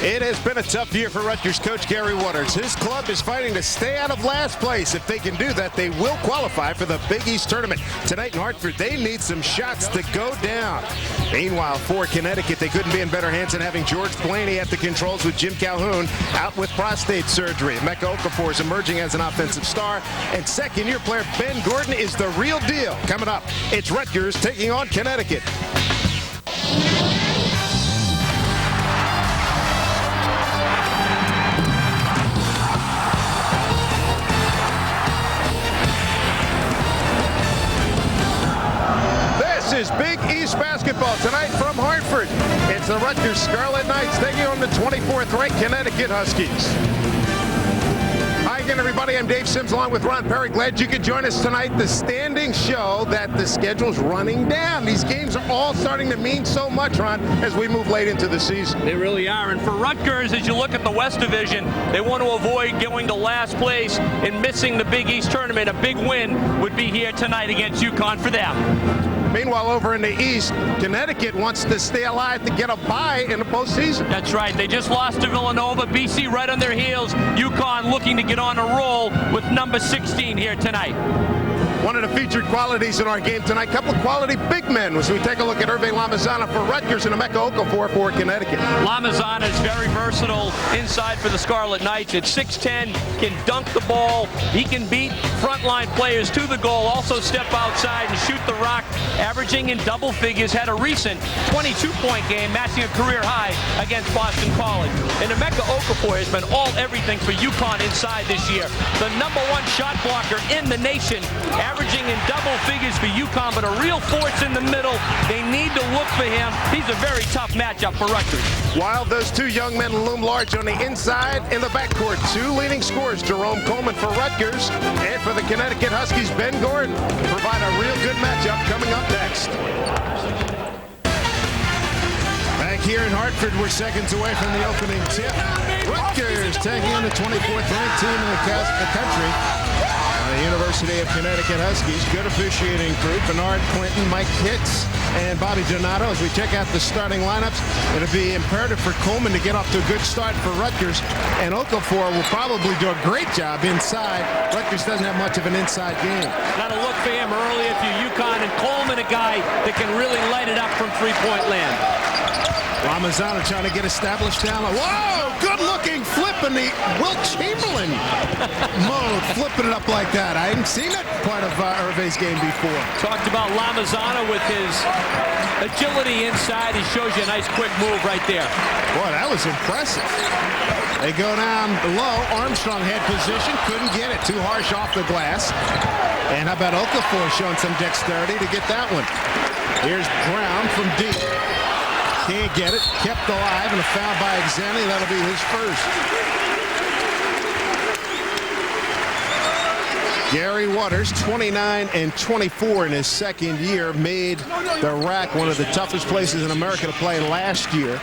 It has been a tough year for Rutgers coach Gary Waters. His club is fighting to stay out of last place. If they can do that, they will qualify for the Big East tournament. Tonight in Hartford, they need some shots to go down. Meanwhile, for Connecticut, they couldn't be in better hands than having George Blaney at the controls with Jim Calhoun out with prostate surgery. Emeka Okafor is emerging as an offensive star. And second-year player Ben Gordon is the real deal. Coming up, it's Rutgers taking on Connecticut. This is Big East basketball tonight from Hartford. It's the Rutgers Scarlet Knights taking on the 24th-ranked Connecticut Huskies. Hi again, everybody. I'm Dave Sims along with Ron Perry. Glad you could join us tonight. The standings show that the schedule's running down. These games are all starting to mean so much, Ron, as we move late into the season. They really are. And for Rutgers, as you look at the West Division, they want to avoid going to last place and missing the Big East tournament. A big win would be here tonight against UConn for them. Meanwhile, over in the East, Connecticut wants to stay alive to get a bye in the postseason. That's right. They just lost to Villanova. BC right on their heels. UConn looking to get on a roll with number 16 here tonight. One of the featured qualities in our game tonight, a couple of quality big men as we take a look at Herve Lamizana for Rutgers and Emeka Okafor for Connecticut. Lamizana is very versatile inside for the Scarlet Knights. At 6'10", can dunk the ball. He can beat frontline players to the goal, also step outside and shoot the rock, averaging in double figures. Had a recent 22-point game, matching a career high against Boston College. And Emeka Okafor has been all everything for UConn inside this year. The #1 shot blocker in the nation, averaging in double figures for UConn, but a real force in the middle. They need to look for him. He's a very tough matchup for Rutgers. While those two young men loom large on the inside, in the backcourt, two leading scorers, Jerome Coleman for Rutgers, and for the Connecticut Huskies, Ben Gordon, provide a real good matchup coming up next. Back here in Hartford, we're seconds away from the opening tip. Rutgers taking on the 24th ranked team in the country. The University of Connecticut Huskies, good officiating crew, Bernard Clinton, Mike Hitz, and Bobby Donato. As we check out the starting lineups, it'll be imperative for Coleman to get off to a good start for Rutgers, and Okafor will probably do a great job inside. Rutgers doesn't have much of an inside game. Got to look for him early if you're UConn, and Coleman, a guy that can really light it up from three-point land. Lamizana trying to get established down. Whoa! Good-looking flip in the Wilt Chamberlain mode. Flipping it up like that. I hadn't seen that part of Herve's game before. Talked about Lamizana with his agility inside. He shows you a nice quick move right there. Boy, that was impressive. They go down low. Armstrong head position. Couldn't get it. Too harsh off the glass. And how about Okafor showing some dexterity to get that one. Here's Brown from deep. Can't get it. Kept alive, and a foul by Exani. That'll be his first. Gary Waters, 29 and 24 in his second year, made the RAC one of the toughest places in America to play last year.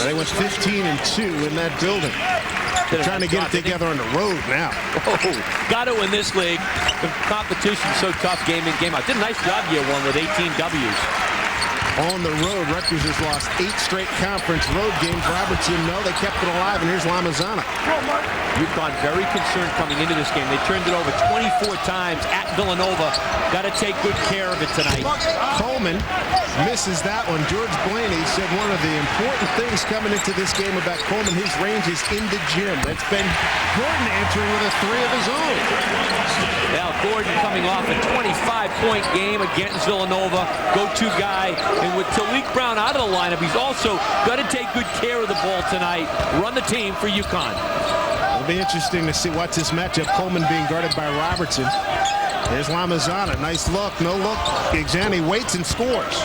They went 15 and 2 in that building. They're trying to get it together on the road now. Oh, got to win this league. The competition's so tough game in, game out. Did a nice job year one with 18 W's. On the road, Rutgers has lost 8 straight conference road games. Robertson, no, they kept it alive, and here's Lamizana. UConn very concerned coming into this game. They turned it over 24 times at Villanova. Got to take good care of it tonight. Coleman misses that one. George Blaney said one of the important things coming into this game about Coleman, his range is in the gym. That's been Gordon answering with a 3 of his own. Now Gordon coming off a 25-point game against Villanova. Go-to guy. And with Talik Brown out of the lineup, he's also got to take good care of the ball tonight. Run the team for UConn. It'll be interesting to see what's this matchup. Coleman being guarded by Robertson. There's Lamizana. Nice look. No look. Exani waits and scores.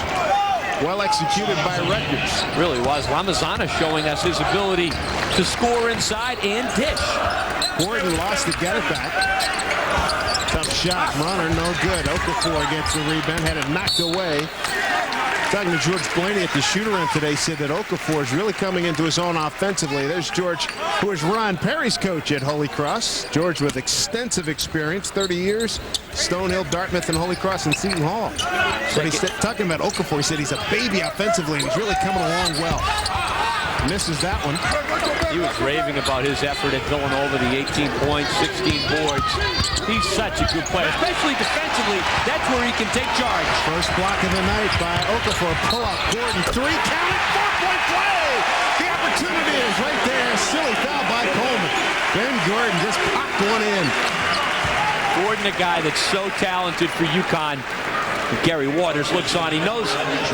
Well executed by Rutgers. Really was. Lamizana showing us his ability to score inside and dish. Gordon lost to get it back. Tough shot. Runner, no good. Okafor gets the rebound. Had it knocked away. Talking to George Blaney at the shoot-around today, said that Okafor is really coming into his own offensively. There's George, who is Ron Perry's coach at Holy Cross. George with extensive experience, 30 years, Stonehill, Dartmouth, and Holy Cross and Seton Hall. But he's talking about Okafor. He said he's a baby offensively, and he's really coming along well. Misses that one. He was raving about his effort at going over the 18 points, 16 boards. He's such a good player, especially defensively. That's where he can take charge. First block of the night by Okafor. Pull up. Gordon, 3 count it. 4-point play. The opportunity is right there. Silly foul by Coleman. Ben Gordon just popped one in. Gordon, a guy that's so talented for UConn. Gary Waters looks on. He knows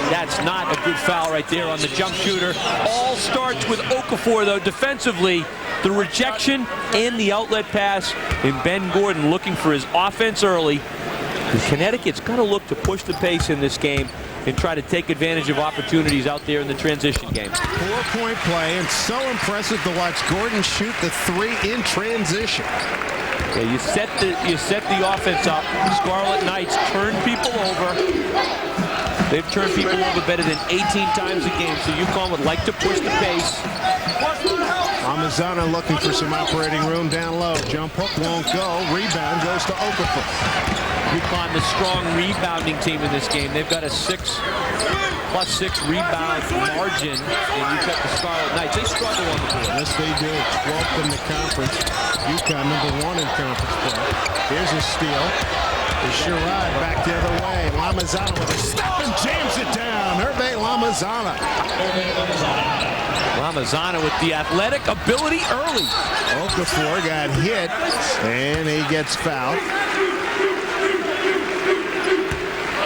that's not a good foul right there on the jump shooter. All starts with Okafor, though, defensively. The rejection and the outlet pass, and Ben Gordon looking for his offense early. And Connecticut's got to look to push the pace in this game and try to take advantage of opportunities out there in the transition game. 4-point play, and so impressive to watch Gordon shoot the 3 in transition. Yeah, you set the offense up. Scarlet Knights turn people over. They've turned people over better than 18 times a game, so UConn would like to push the pace. Lamizana looking for some operating room down low. Jump hook won't go. Rebound goes to Okafor. UConn, the strong rebounding team in this game. They've got a +6 rebound margin, and you've got the Scarlet Knights. They struggle on the board. Yes, they do. 12th in the conference. UConn #1 in conference play. Here's a steal. There's Sherrod back the other way. Lamizana with a step and jams it down. Herve Lamizana. Lamizana with the athletic ability early. Okafor got hit, and he gets fouled.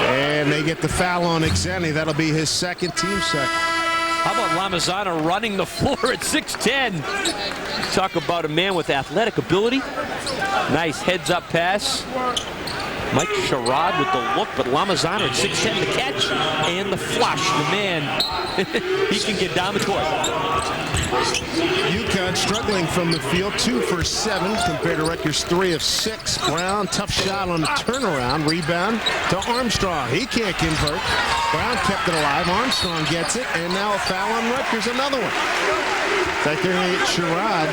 And they get the foul on Exeni. That'll be his second, team second. How about Lamizana running the floor at 6'10"? Talk about a man with athletic ability. Nice heads-up pass. Mike Sherrod with the look, but Lamizana at 6'10", the catch and the flush. The man, he can get down the court. UConn struggling from the field, 2 for 7 compared to Rutgers 3 of 6. Brown, tough shot on the turnaround. Rebound to Armstrong. He can't convert. Brown kept it alive. Armstrong gets it, and now a foul on Rutgers. Another one. In fact, they're going to get Sherrod.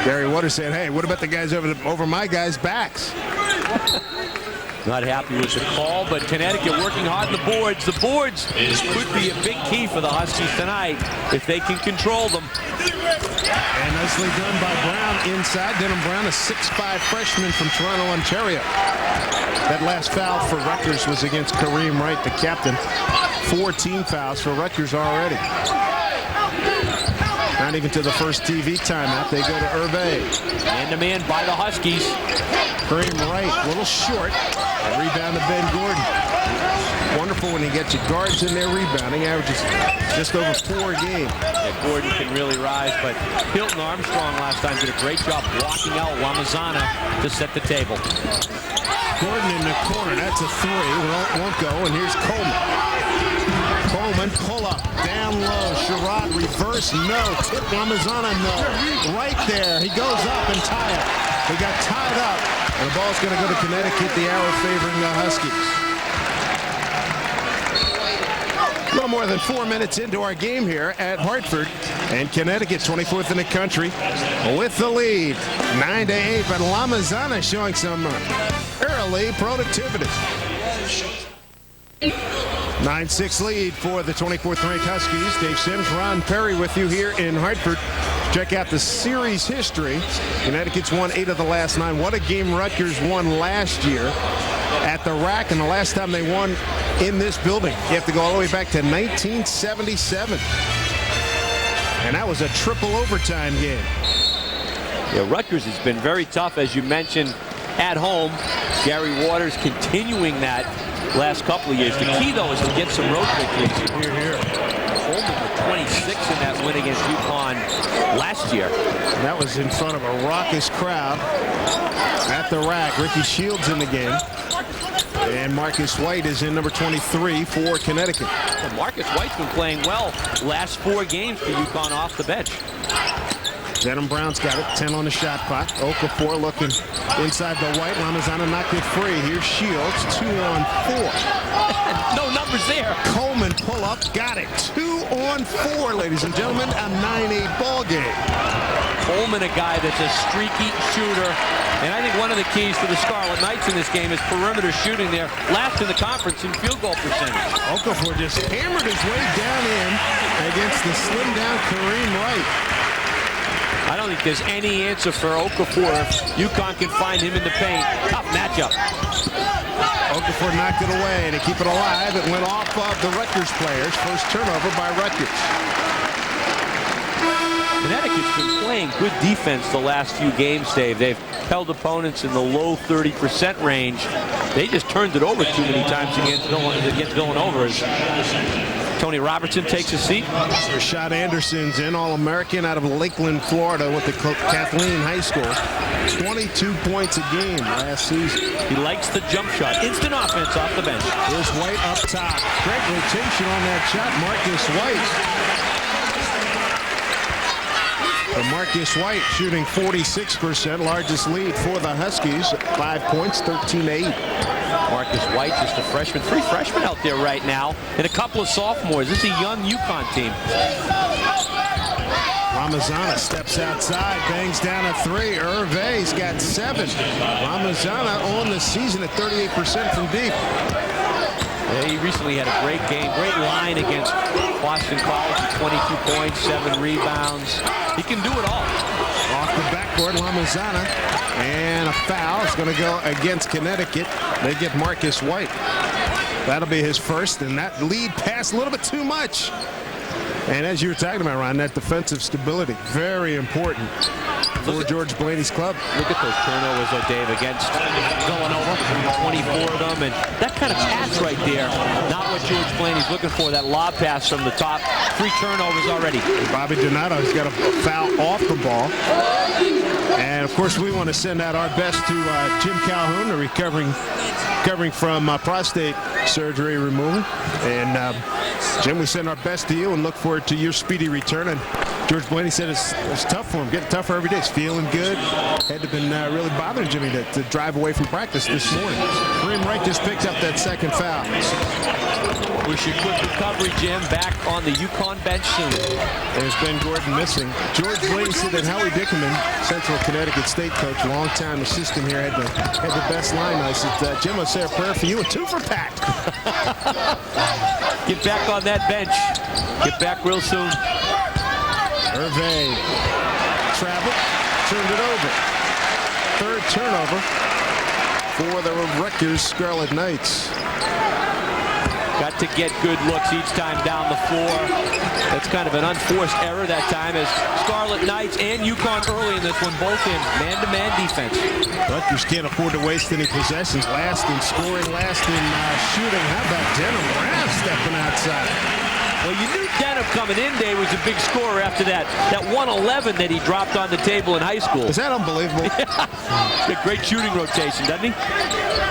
Gary Waters said, hey, what about the guys over my guys' backs? Not happy with the call, but Connecticut working hard on the boards. The boards could be a big key for the Huskies tonight if they can control them. And nicely done by Brown inside. Denham Brown, a 6'5" freshman from Toronto, Ontario. That last foul for Rutgers was against Kareem Wright, the captain. 4 team fouls for Rutgers already. Not even to the first TV timeout. They go to Herve. Man-to-man by the Huskies. Kareem Wright, a little short. A rebound to Ben Gordon. Wonderful when he gets your guards in there rebounding. Averages just over 4 a game. Yeah, Gordon can really rise, but Hilton Armstrong last time did a great job blocking out Lamizana to set the table. Gordon in the corner. That's a 3. Won't go. And here's Coleman. Coleman, pull up, down low. Sherrod, reverse, no. Tip Lamizana, no. Right there. He goes up and tie it. They got tied up. And the ball's going to go to Connecticut, the arrow favoring the Huskies. A little more than 4 minutes into our game here at Hartford. And Connecticut, 24th in the country, with the lead. 9-8, but Lamizana showing some early productivity. 9-6 lead for the 24th ranked Huskies. Dave Sims, Ron Perry with you here in Hartford. Check out the series history. Connecticut's won 8 of the last 9. What a game Rutgers won last year at the rack, and the last time they won in this building. You have to go all the way back to 1977. And that was a triple overtime game. Yeah, Rutgers has been very tough, as you mentioned, at home. Gary Waters continuing that last couple of years. The key, though, is to get some road victories. Here. Coleman with 26 in that win against UConn last year. And that was in front of a raucous crowd at the rack. Ricky Shields in the game. And Marcus White is in number 23 for Connecticut. Well, Marcus White's been playing well last 4 games for UConn off the bench. Denham Brown's got it. 10 on the shot clock. Okafor looking inside the White. Lamizana knocked it free. Here's Shields. 2 on 4. No numbers there. Coleman pull up. Got it. 2 on 4, ladies and gentlemen. A 9-8 ball game. Coleman, a guy that's a streaky shooter. And I think one of the keys for the Scarlet Knights in this game is perimeter shooting. There, last in the conference in field goal percentage. Okafor just hammered his way down in against the slim down Kareem Wright. I don't think there's any answer for Okafor if UConn can find him in the paint. Tough matchup. Okafor knocked it away, and to keep it alive, it went off of the Rutgers players. First turnover by Rutgers. Connecticut's been playing good defense the last few games, Dave. They've held opponents in the low 30% range. They just turned it over too many times against Villanova. Tony Robertson takes a seat. Rashad Anderson's an All-American out of Lakeland, Florida with the Kathleen High School. 22 points a game last season. He likes the jump shot. Instant offense off the bench. Here's White up top. Great rotation on that shot. Marcus White. Marcus White shooting 46%, largest lead for the Huskies. 5 points, 13-8. Marcus White, just a freshman. 3 freshmen out there right now, and a couple of sophomores. This is a young UConn team. Lamizana steps outside, bangs down a 3. Herve's got 7. Lamizana on the season at 38% from deep. Yeah, he recently had a great game, great line against Boston College. 22 points, 7 rebounds. He can do it all. Off the backboard, Lamizana, and a foul. It's going to go against Connecticut. They get Marcus White. That'll be his first, and that lead passed a little bit too much. And as you were talking about, Ron, that defensive stability, very important for George Blaney's club. Look at those turnovers, though, Dave, against Villanova. 24 of them, and that kind of pass right there, not what George Blaney's looking for, that lob pass from the top. 3 turnovers already. Bobby Donato's got a foul off the ball. And, of course, we want to send out our best to Jim Calhoun, recovering from prostate surgery removal. And, Jim, we send our best to you and look forward to your speedy return. And George Blaney said it's tough for him, getting tougher every day. He's feeling good. Had to been really bothering Jimmy to drive away from practice this morning. Kareem Wright just picked up that second foul. Wish you quick recovery, Jim. Back on the UConn bench soon. There's Ben Gordon missing. George Blaney said that Howie Dickerman, Central Connecticut State coach, longtime assistant here, had the best line. I said, Jim, I'll say a prayer for you and 2 for Pat. Get back on that bench. Get back real soon. Herve traveled, turned it over. 3rd turnover for the Rutgers Scarlet Knights. Got to get good looks each time down the floor. That's kind of an unforced error that time, as Scarlet Knights and UConn early in this one, both in man-to-man defense. Rutgers can't afford to waste any possessions. Last in scoring, last in shooting. How about Denham Brown stepping outside? Well, you knew Denham coming in, Dave, was a big scorer after that 111 that he dropped on the table in high school. Is that unbelievable? Yeah. Great shooting rotation, doesn't he?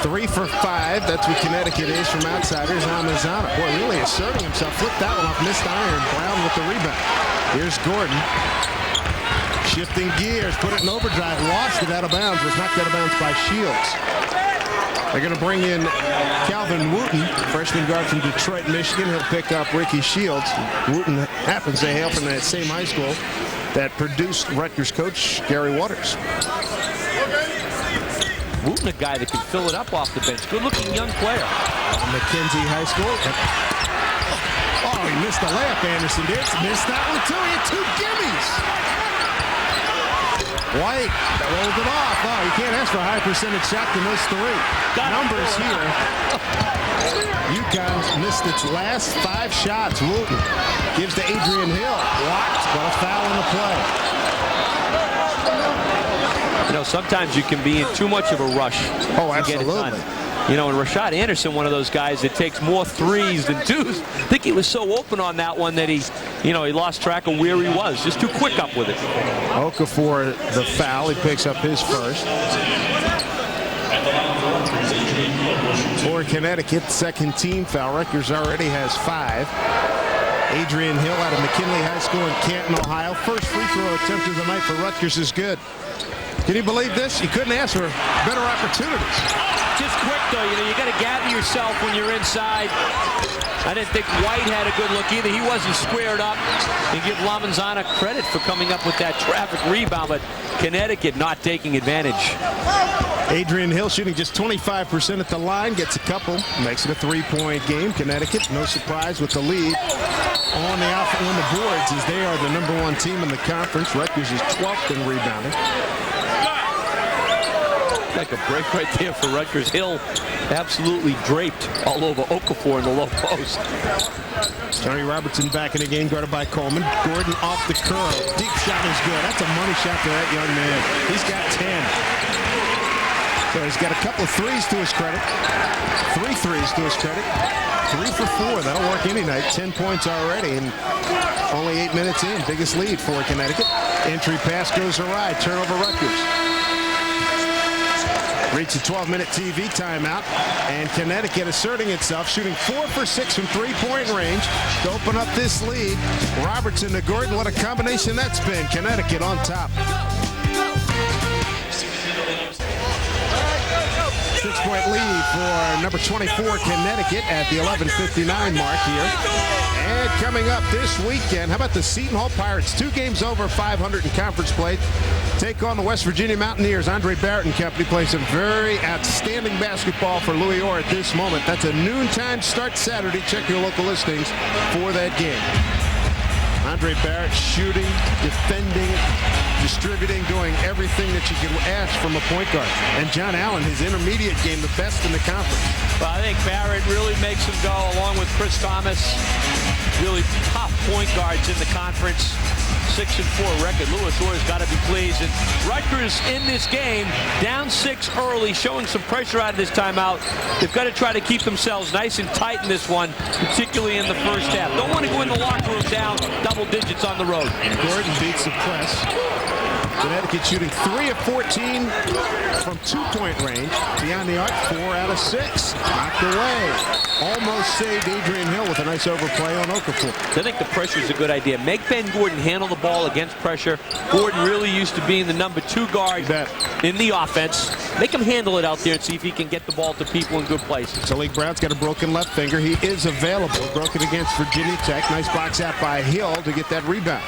3 for 5. That's what Connecticut is from outsiders. Lamizana, boy, really asserting himself. Flipped that one off, missed iron. Brown with the rebound. Here's Gordon. Shifting gears, put it in overdrive, lost it out of bounds. Was knocked out of bounds by Shields. They're going to bring in Calvin Wooten, freshman guard from Detroit, Michigan. He'll pick up Ricky Shields. Wooten happens to hail from that same high school that produced Rutgers coach Gary Waters. Wooten, a guy that can fill it up off the bench. Good-looking young player. McKenzie High School. Oh, he missed the layup, Anderson did. Missed that one, too. He had 2 gimmies. White rolled it off. Oh, you can't ask for a high percentage shot to miss 3. Numbers here. UConn missed its last 5 shots. Wooten gives to Adrian Hill. Blocked, but a foul in the play. You know, sometimes you can be in too much of a rush. Oh, absolutely. You know, and Rashad Anderson, one of those guys that takes more 3s than 2s. I think he was so open on that one that he lost track of where he was. Just too quick up with it. Okafor the foul. He picks up his first. For Connecticut, second team foul. Rutgers already has 5. Adrian Hill out of McKinley High School in Canton, Ohio. First free throw attempt of the night for Rutgers is good. Can you believe this? You couldn't ask for better opportunities. Just quick, though. You got to gather yourself when you're inside. I didn't think White had a good look either. He wasn't squared up. And give Lamizana credit for coming up with that traffic rebound, but Connecticut not taking advantage. Adrian Hill shooting just 25% at the line, gets a couple, makes it a three-point game. Connecticut, no surprise, with the lead on the boards, as they are the #1 team in the conference. Rutgers is 12th in rebounding. Like a break right there for Rutgers. Hill absolutely draped all over Okafor in the low post. Tony Robertson back in the game, guarded by Coleman. Gordon off the curl. Deep shot is good. That's a money shot for that young man. He's got 10. So he's got a couple of threes to his credit. 3 threes to his credit. 3 for 4. That'll work any night. 10 points already, and only 8 minutes in. Biggest lead for Connecticut. Entry pass goes awry. Turnover Rutgers. Reach a 12-minute TV timeout, and Connecticut asserting itself, shooting 4 for 6 from three-point range to open up this lead. Robertson to Gordon. What a combination that's been. Connecticut on top. 6-point lead for number 24 Connecticut at the 11:59 mark here. And coming up this weekend, how about the Seton Hall Pirates? 2 games over 500 in conference play. Take on the West Virginia Mountaineers. Andre Barrett and company playing some very outstanding basketball for Louis Orr at this moment. That's a noontime start Saturday. Check your local listings for that game. Andre Barrett shooting, defending, distributing, doing everything that you could ask from a point guard. And John Allen, his intermediate game, the best in the conference. Well, I think Barrett really makes him go, along with Chris Thomas. Really top point guards in the conference. 6-4 record. Louis Orr's got to be pleased. And Rutgers in this game, down 6 early, showing some pressure out of this timeout. They've got to try to keep themselves nice and tight in this one, particularly in the first half. Don't want to go in the locker room down double digits on the road. Gordon beats the press. Connecticut shooting 3 of 14 from 2-point range. Beyond the arc, 4 out of 6. Knocked away. Almost saved Adrian Hill with a nice overplay on Okafor. I think the pressure is a good idea. Make Ben Gordon handle the ball against pressure. Gordon really used to being the #2 guard in the offense. Make him handle it out there and see if he can get the ball to people in good places. Malik Brown's got a broken left finger. He is available. Broken against Virginia Tech. Nice box out by Hill to get that rebound.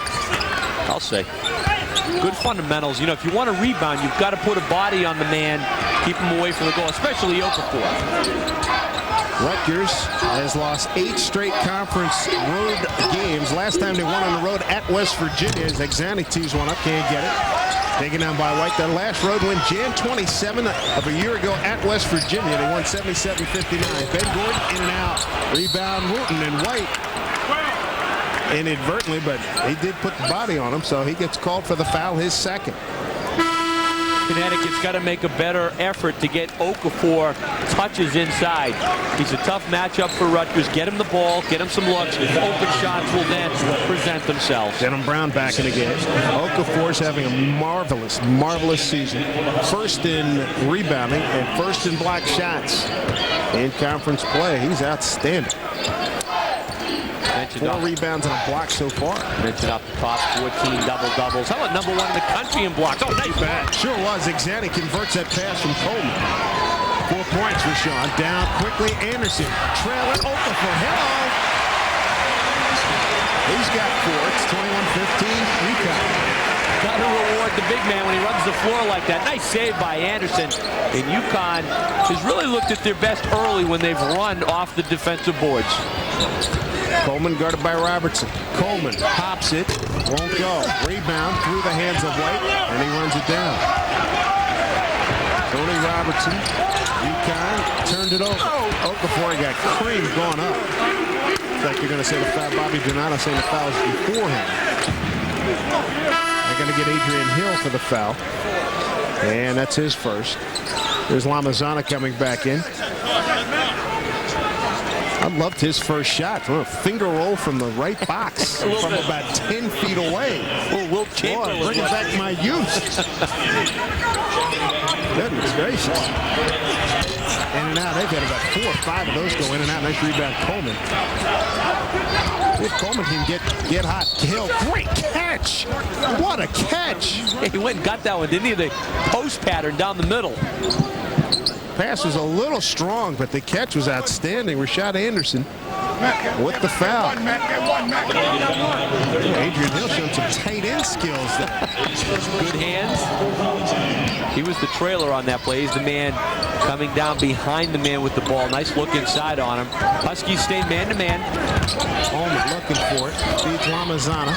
I'll say. Good fundamentals. You know, if you want to rebound, you've got to put a body on the man, keep him away from the goal, especially Okafor. Rutgers has lost 8 straight conference road games. Last time they won on the road at West Virginia, as Exani tees one up, can't get it. Taken down by White. That last road win, Jan 27 of a year ago at West Virginia. They won 77-59. Ben Gordon in and out. Rebound Wooten, and White inadvertently, but he did put the body on him, so he gets called for the foul, his second. Connecticut's got to make a better effort to get Okafor touches inside. He's a tough matchup for Rutgers. Get him the ball, get him some looks. Open shots will then present themselves. Denham Brown back in the game. Okafor's having a marvelous season. First in rebounding and first in block shots in conference play. He's outstanding. 4 rebounds and a block so far. Mentioned off the top, 14 double-doubles. How about #1 in the country in blocks? Oh, nice pass. Sure was. Exani converts that pass from Coleman. 4 points for Sean. Down quickly. Anderson trailing Okafor. Hello. He's got 4. It's 21-15. UConn. Got to reward the big man when he runs the floor like that. Nice save by Anderson. And UConn has really looked at their best early when they've run off the defensive boards. Coleman guarded by Robertson. Coleman pops it, won't go. Rebound through the hands of White, and he runs it down. Tony Robertson, UConn turned it over. Okafor got creamed going up. It's like you're going to say the foul. Bobby Donato saying the foul's before him. They're going to get Adrian Hill for the foul, and that's his first. There's Lamizana coming back in. I loved his first shot. A finger roll from the right box from about 10 feet away. Will Chamberlain bringing back my youth. Goodness gracious. In and out. They've got about 4 or 5 of those go in and out. Nice rebound, Coleman. If Coleman can get hot. Hill, great catch. What a catch. He went and got that one, didn't he? The post pattern down the middle. pass was a little strong, but the catch was outstanding. Rashad Anderson with the foul. Adrian Hill showing some tight end skills there. Good hands. He was the trailer on that play. He's the man coming down behind the man with the ball. Nice look inside on him. Huskies stay man-to-man. Holman looking for it. Feeds Lamizana.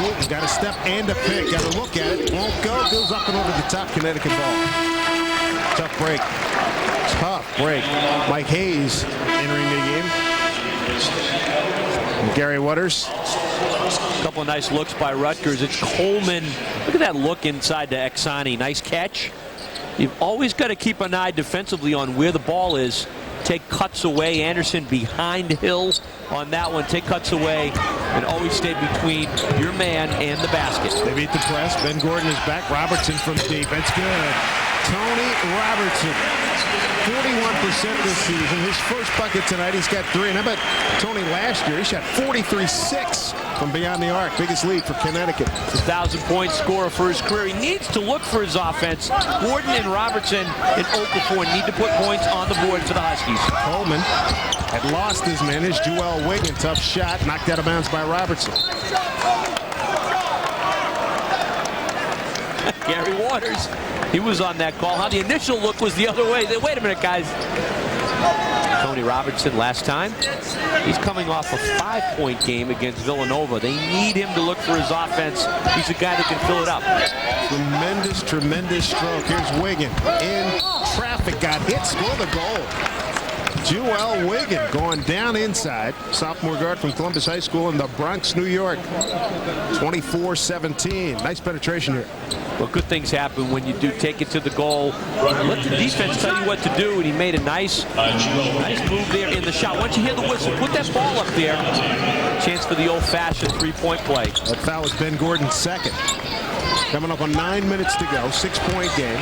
Wooten's got a step and a pick. Got to look at it. Won't go. Goes up and over the top. Connecticut ball. Tough break. Tough break. Mike Hayes entering the game. And Gary Waters. A couple of nice looks by Rutgers. It's Coleman. Look at that look inside to Exani. Nice catch. You've always got to keep an eye defensively on where the ball is. Take cuts away. Anderson behind Hill on that one. Take cuts away and always stay between your man and the basket. They beat the press. Ben Gordon is back. Robertson from deep. That's good. Tony Robertson. 41% this season. His first bucket tonight. He's got 3. And how about Tony last year? He shot 43-6 from beyond the arc. Biggest lead for Connecticut. It's a 1,000-point scorer for his career. He needs to look for his offense. Gordon and Robertson in 0-4 need to put points on the board for the Huskies. Coleman had lost his man. His Joel Wiggin. Tough shot. Knocked out of bounds by Robertson. Gary Waters. He was on that call. How the initial look was the other way. Wait a minute, guys. Tony Robertson last time. He's coming off a 5-point game against Villanova. They need him to look for his offense. He's a guy that can fill it up. Tremendous, tremendous stroke. Here's Wiggin in traffic. Got hit. Score the goal. Joel Wiggin going down inside. Sophomore guard from Columbus High School in the Bronx, New York. 24-17. Nice penetration here. Well, good things happen when you do take it to the goal. Let the defense tell you what to do, and he made a nice move there in the shot. Once you hear the whistle, put that ball up there. Chance for the old-fashioned 3-point play. That foul is Ben Gordon's second. Coming up on 9 minutes to go. 6-point game.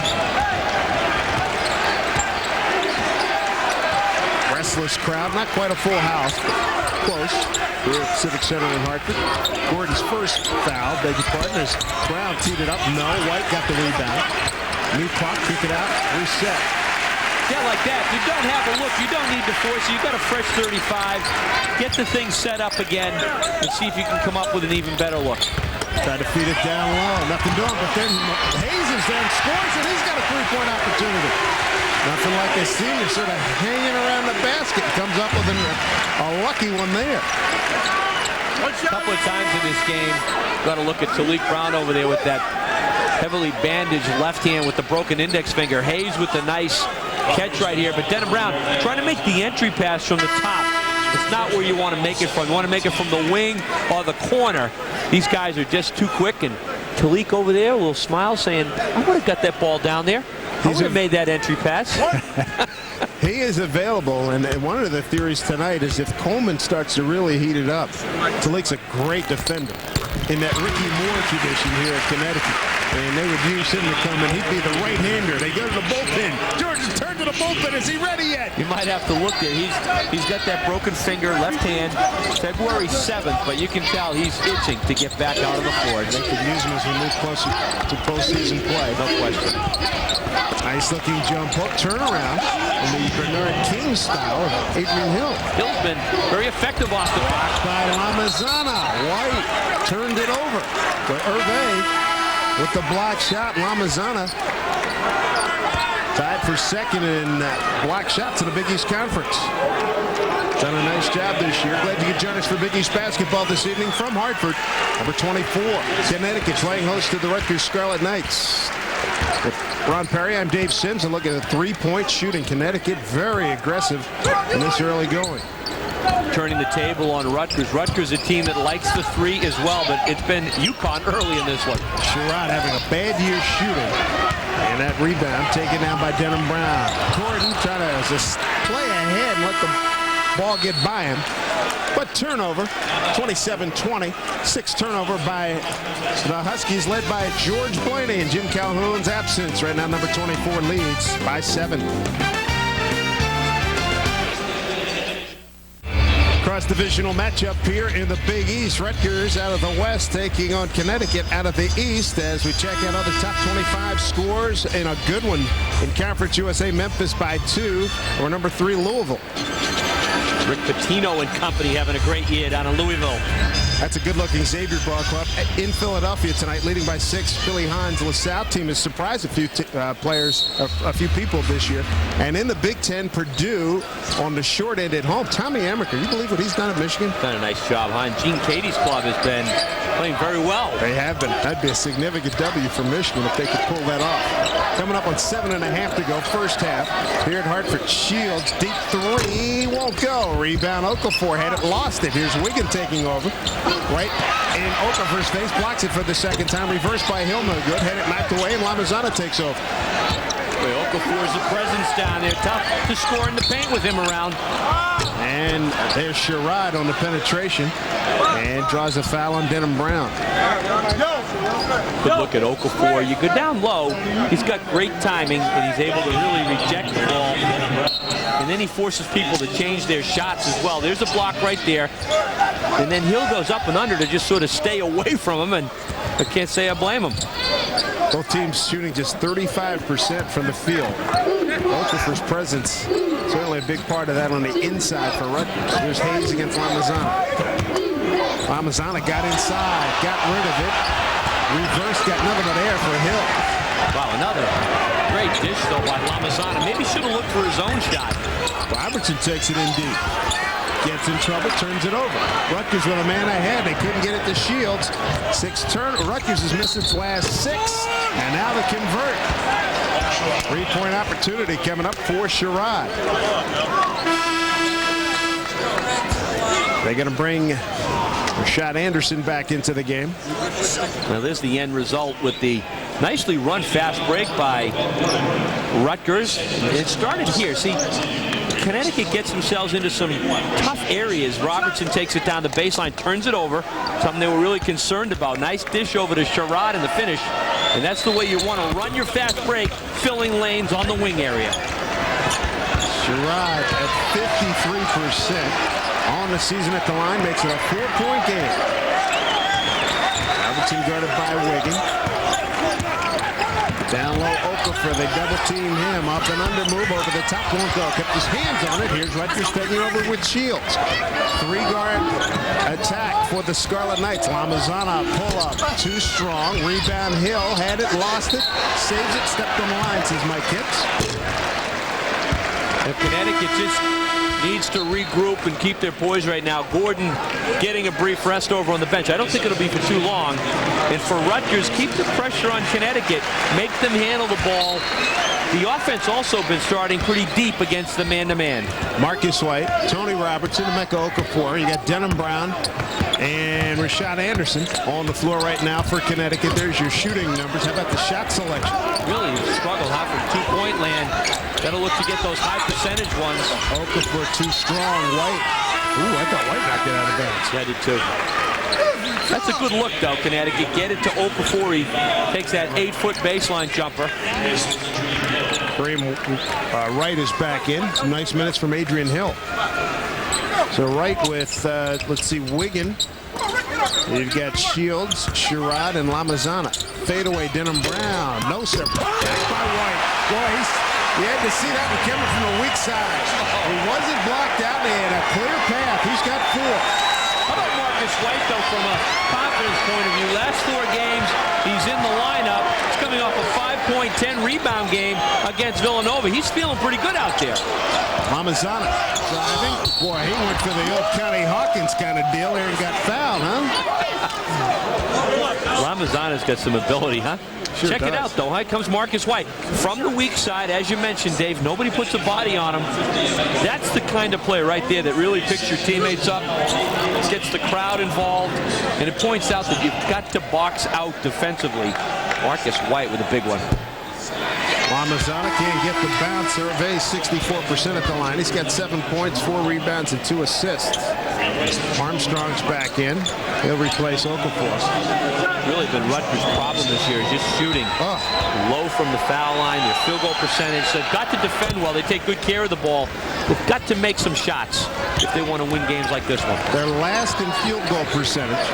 Restless crowd. Not quite a full house. Close. Here at Civic Center in Hartford. Gordon's first foul. Beg your pardon. As Brown teed it up. No. White got the rebound. New clock. Kick it out. Reset. Yeah, like that. You don't have a look. You don't need to force it. You've got a fresh 35. Get the thing set up again and see if you can come up with an even better look. Tried to feed it down low. Nothing doing. But then Hayes is there and scores, and he's got a 3-point opportunity. Nothing like a senior sort of hanging around the basket. Comes up with a lucky one there. A couple of times in this game, got to look at Talik Brown over there with that heavily bandaged left hand with the broken index finger. Hayes with the nice catch right here. But Denham Brown trying to make the entry pass from the top. It's not where you want to make it from. You want to make it from the wing or the corner. These guys are just too quick. And Talik over there, a little smile saying, I would have got that ball down there. I would have made that entry pass. He is available, and one of the theories tonight is if Coleman starts to really heat it up, Talik's a great defender in that Ricky Moore tradition here at Connecticut. And they would use him to come, and he'd be the right-hander. They go to the bullpen. Georgia turned to the bullpen. Is he ready yet? You might have to look there. He's got that broken finger, left hand, February 7th, but you can tell he's itching to get back out on the floor. They could use him as we move closer to postseason play. No question. Nice-looking jump hook turnaround in the Bernard King style of Adrian Hill. Hill's been very effective off the block. By Lamizana. White turned it over to Herve with the block shot. Lamizana tied for second in block shots in the Big East Conference. Done a nice job this year. Glad you could join us for Big East basketball this evening from Hartford. Number 24, Connecticut playing host to the Rutgers Scarlet Knights. With Ron Perry, I'm Dave Sims, and look at the 3-point shooting. Connecticut very aggressive in this early going. Turning the table on Rutgers. Rutgers a team that likes the 3 as well, but it's been UConn early in this one. Sherrod having a bad year shooting. And that rebound taken down by Denham Brown. Gordon trying to just play ahead and let the ball get by him. But turnover, 27-20. 6 turnover by the Huskies, led by George Blaney in Jim Calhoun's absence. Right now, number 24 leads by 7. Cross-divisional matchup here in the Big East. Rutgers out of the West taking on Connecticut out of the East as we check out other top 25 scores in a good one in Conference USA. Memphis by 2 or number 3 Louisville. Rick Pitino and company having a great year down in Louisville. That's a good-looking Xavier ball club in Philadelphia tonight, leading by 6. Billy Hines' LaSalle team has surprised a few players, a few people this year. And in the Big Ten, Purdue on the short end at home. Tommy Amaker, you believe what he's done at Michigan? Done a nice job, huh? And Gene Katie's club has been playing very well. They have been. That'd be a significant W for Michigan if they could pull that off. Coming up on 7.5 to go, first half. Here at Hartford, Shields, deep 3, won't go. Rebound, Okafor had it, lost it. Here's Wiggin taking over. Right in Okafor's face, blocks it for the second time. Reversed by Hill, no good. Had it knocked away, and Lamizana takes over. Okafor's a presence down there. Tough to score in the paint with him around. And there's Sherrod on the penetration and draws a foul on Denham Brown. Good look at Okafor. You go down low, he's got great timing, and he's able to really reject the ball. And then he forces people to change their shots as well. There's a block right there. And then Hill goes up and under to just sort of stay away from him, and I can't say I blame him. Both teams shooting just 35% from the field. Okafor's presence, certainly a big part of that on the inside for Rutgers. Here's Hayes against Lamizana. Lamizana got inside, got rid of it. Reverse, got nothing but air for Hill. Wow, another great dish though by Lamizana. Maybe should have looked for his own shot. Robertson takes it in deep. Gets in trouble, turns it over. Rutgers with a man ahead. They couldn't get it to Shields. Rutgers has missed its last 6, and now they convert. 3-point opportunity coming up for Sherrod. They're going to bring Rashad Anderson back into the game. Now there's the end result with the nicely run fast break by Rutgers. It started here. See, Connecticut gets themselves into some tough areas. Robertson takes it down the baseline, turns it over, something they were really concerned about. Nice dish over to Sherrod in the finish. And that's the way you want to run your fast break, filling lanes on the wing area. Sherrod at 53% on the season at the line, makes it a 4-point game. Robertson guarded by Wiggin. Down low, Okafor, they double team him. Up and under move over the top, won't go. Kept his hands on it. Here's Rutgers taking over with Shields. 3-guard attack for the Scarlet Knights. Lamizana pull up, too strong. Rebound Hill, had it, lost it, saves it, stepped on the line, says Mike Hicks. If Connecticut just needs to regroup and keep their poise right now. Gordon getting a brief rest over on the bench. I don't think it'll be for too long. And for Rutgers, keep the pressure on Connecticut. Make them handle the ball. The offense also been starting pretty deep against the man-to-man. Marcus White, Tony Robertson, Emeka Okafor. You got Denham Brown and Rashad Anderson on the floor right now for Connecticut. There's your shooting numbers. How about the shot selection? Really struggle from two-point land. Gotta look to get those high percentage ones. Okafor too strong. White. Ooh, I thought White knocked it out of bounds. Yeah, I did too. That's a good look, though, Connecticut. Get it to Okafor. He takes that 8-foot baseline jumper. Wright is back in. Some nice minutes from Adrian Hill. So Wright with, let's see, Wiggin. You've got Shields, Sherrod, and Lamizana. Fadeaway, Denham Brown. No sir. Back by White. Boy, you had to see that one coming from the weak side. He wasn't blocked out. They had a clear path. He's got 4. How about Marcus White, though, from a confidence point of view? Last 4 games, he's in the lineup. He's coming off a 5-point, 10-rebound game against Villanova. He's feeling pretty good out there. Lamizana driving. Boy, he went for the old Connie Hawkins kind of deal here and got fouled, huh? Lamizana's got some ability, huh? Sure Check does. it out, though. Here comes Marcus White. From the weak side, as you mentioned, Dave, nobody puts a body on him. That's the kind of play right there that really picks your teammates up, gets the crowd involved, and it points out that you've got to box out defensively. Marcus White with a big one. Lamizana can't get the bounce. Herve 64% at the line. He's got 7 points, 4 rebounds, and 2 assists. Armstrong's back in. He'll replace Okafor. Really been Rutgers' problem this year is just shooting low from the foul line. Their field goal percentage. So they've got to defend well. They take good care of the ball. who've got to make some shots if they want to win games like this one. They're last in field goal percentage,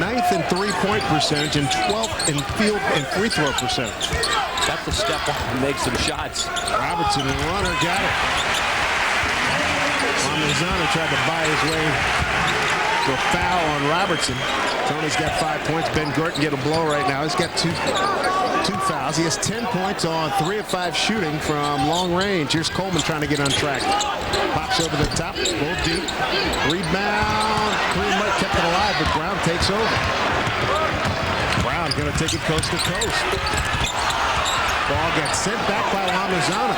9th in three-point percentage, and 12th in field and free throw percentage. Got to step up and make some shots. Robertson, the runner, got it. Lamizana tried to buy his way to a foul on Robertson. Tony's got 5 points. Ben Gorton get a blow right now. He's got two fouls. He has 10 points on 3 of 5 shooting from long range. Here's Coleman trying to get on track. Pops over the top, go deep. Rebound. Kareem Wright kept it alive, but Brown takes over. Brown going to take it coast to coast. Ball gets sent back by Lamizana.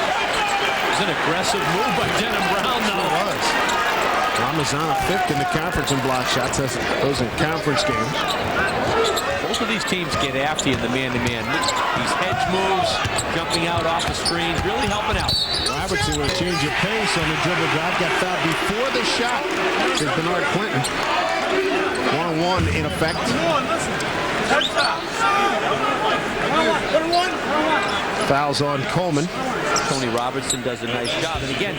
It's an aggressive move by Denham Brown, though. It was. Lamizana 5th in the conference in block shots. Those in conference games. Both of these teams get after you in the man-to-man. These hedge moves, jumping out off the screens, really helping out. Robertson with a change of pace on the dribble drive. Got fouled before the shot. Is Bernard Clinton. 1-on-1 in effect. Fouls on Coleman. Tony Robertson does a nice job. And again,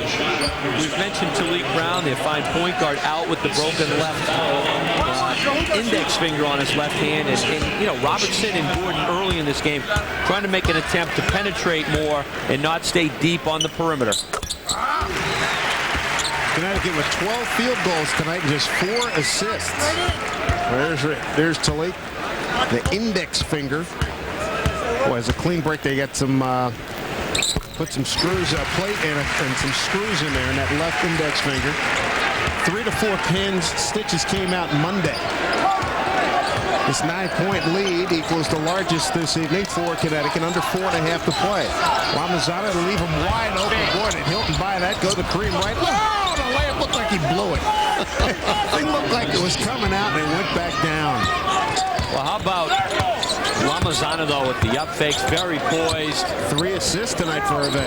we've mentioned Talik Brown, their fine point guard, out with the broken left index finger on his left hand. And you know, Robertson and Gordon early in this game trying to make an attempt to penetrate more and not stay deep on the perimeter. Connecticut with 12 field goals tonight and just 4 assists. There's Talik. The index finger. Boy, as a clean break, they got some put some screws, a plate and some screws in there in that left index finger. 3 to 4 pins, stitches came out Monday. This 9-point lead equals the largest this evening for Connecticut, under 4.5 to play. Lamizana to leave him wide open. Boy, did Hilton buy that. Go to Kareem Wright. Oh, the layup looked like he blew it. It looked like it was coming out and it went back down. Well, how about Lamizana, though, with the up fakes, very poised. 3 assists tonight for Herve.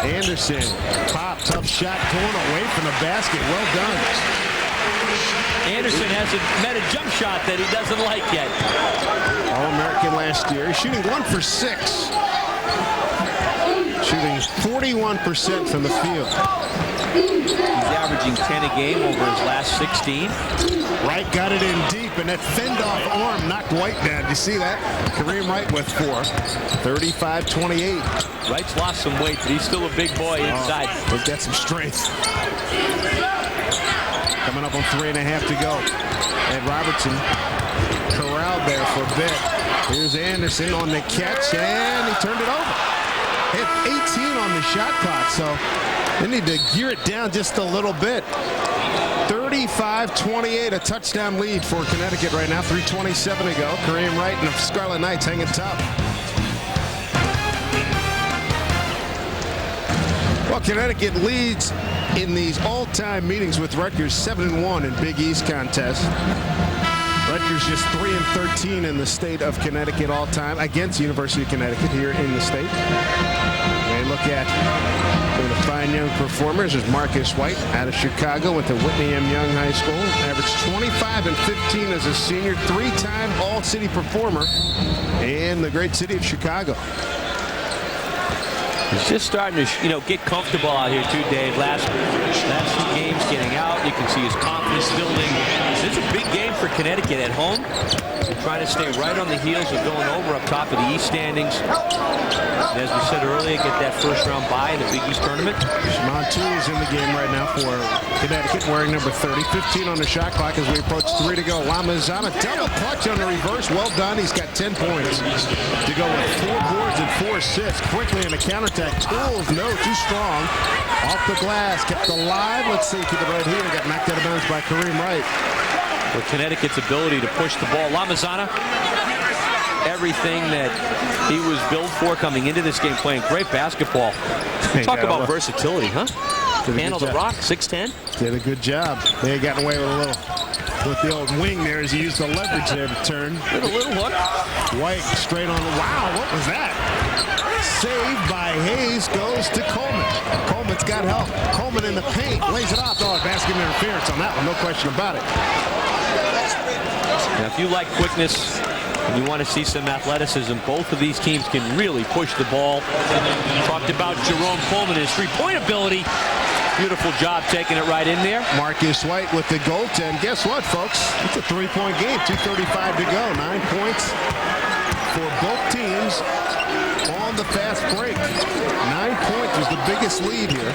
Anderson, pop, tough shot, torn away from the basket. Well done. Anderson hasn't met a jump shot that he doesn't like yet. All-American last year. He's shooting 1 for 6. Shooting 41% from the field. He's averaging 10 a game over his last 16. Wright got it in deep, and that fend-off arm knocked White down. You see that? Kareem Wright with 4. 35-28. Wright's lost some weight, but he's still a big boy inside. He's got some strength. Coming up on 3.5 to go. And Robertson corralled there for a bit. Here's Anderson on the catch, and he turned it over. Hit 18 on the shot clock, so they need to gear it down just a little bit. 35-28, a touchdown lead for Connecticut right now. 3:27 to go. Kareem Wright and the Scarlet Knights hanging tough. Well, Connecticut leads in these all-time meetings with Rutgers 7-1 in Big East contests. Rutgers just 3-13 in the state of Connecticut all-time against the University of Connecticut here in the state. And look at the fine young performers. There's Marcus White out of Chicago, went to Whitney M. Young High School. Averaged 25 and 15 as a senior, 3-time all-city performer in the great city of Chicago. He's just starting to, get comfortable out here too, Dave. Last 2 games getting out. You can see his confidence building. This is a big game for Connecticut at home. They're trying to stay right on the heels of going over up top of the East standings. And as we said earlier, get that first-round bye in the Big East tournament. Montu is in the game right now for Connecticut, wearing number 30. 15 on the shot clock as we approach 3 to go. Lamizana, double clutch on the reverse. Well done. He's got 10 points to go with 4 boards and 4 assists. Quickly in the counterattack. Tools, no, too strong. Off the glass, kept alive. Let's see, keep it right here. Got knocked out of bounds by Kareem Wright. With Connecticut's ability to push the ball. Lamizana, everything that he was built for coming into this game, playing great basketball. Talk about versatility, huh? Handle the rock, 6'10". Did a good job. They had gotten away with a little, with the old wing there as he used the leverage there to turn. With a little hook. White straight on the, wow, what was that? Saved by Hayes, goes to Coleman. Coleman's got help. Coleman in the paint, lays it off. Oh, basket interference on that one, no question about it. Now, if you like quickness and you want to see some athleticism, both of these teams can really push the ball. Talked about Jerome Coleman, his three-point ability. Beautiful job taking it right in there. Marcus White with the goaltend. Guess what, folks? It's a 3-point game. 2:35 to go. 9 points for both teams on the fast break. 9 points was the biggest lead here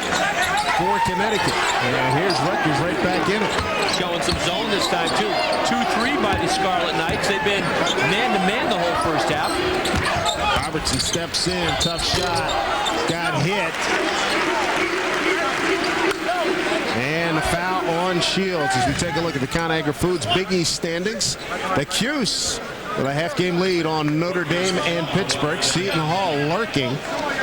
for Connecticut. And here's Rutgers right back in it. Showing some zone this time, too. 2-3 by the Scarlet Knights. They've been man-to-man the whole first half. Robertson steps in. Tough shot. Got hit. And a foul on Shields as we take a look at the ConAgra Foods Big East standings. The Cuse with a half-game lead on Notre Dame and Pittsburgh. Seton Hall lurking.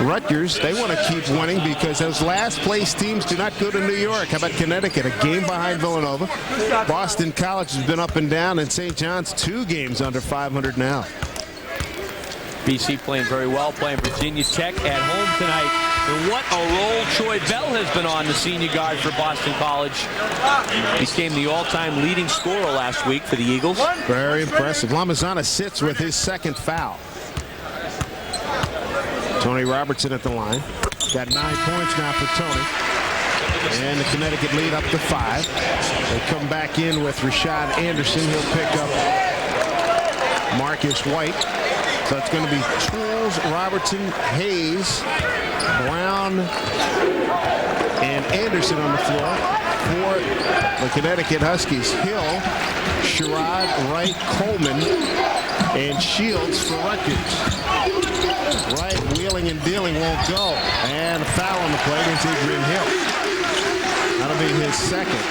Rutgers, they want to keep winning because those last-place teams do not go to New York. How about Connecticut? A game behind Villanova. Boston College has been up and down, and St. John's 2 games under 500 now. BC playing very well, playing Virginia Tech at home tonight. And what a role Troy Bell has been on, the senior guard for Boston College. Became the all-time leading scorer last week for the Eagles. Very impressive. Lamizana sits with his second foul. Tony Robertson at the line. Got 9 points now for Tony. And the Connecticut lead up to 5. They come back in with Rashad Anderson. He'll pick up Marcus White. So it's going to be Tools, Robertson, Hayes, Brown, and Anderson on the floor for the Connecticut Huskies. Hill, Sherrod, Wright, Coleman, and Shields for Rutgers. Wright wheeling and dealing won't go. And a foul on the play against Adrian Hill. That'll be his second.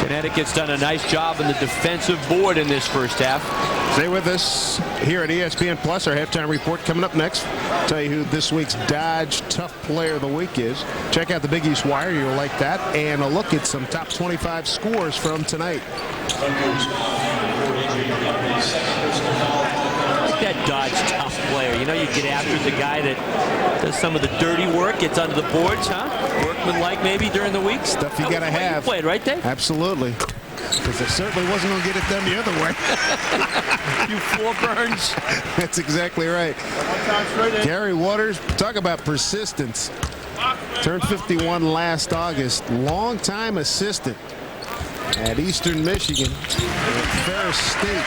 Connecticut's done a nice job on the defensive board in this first half. Stay with us here at ESPN Plus. Our halftime report coming up next. Tell you who this week's Dodge Tough Player of the Week is. Check out the Big East Wire. You'll like that. And a look at some top 25 scores from tonight. That Dodge Tough Player. You know, you get after the guy that does some of the dirty work, gets under the boards, huh? Workman-like maybe during the week. Stuff you got to have. You played, right, Dave? Absolutely. Because I certainly wasn't going to get it done the other way. You 4 burns. That's exactly right. Gary Waters, talk about persistence. Turned 51 last August. Long-time assistant at Eastern Michigan. Ferris State.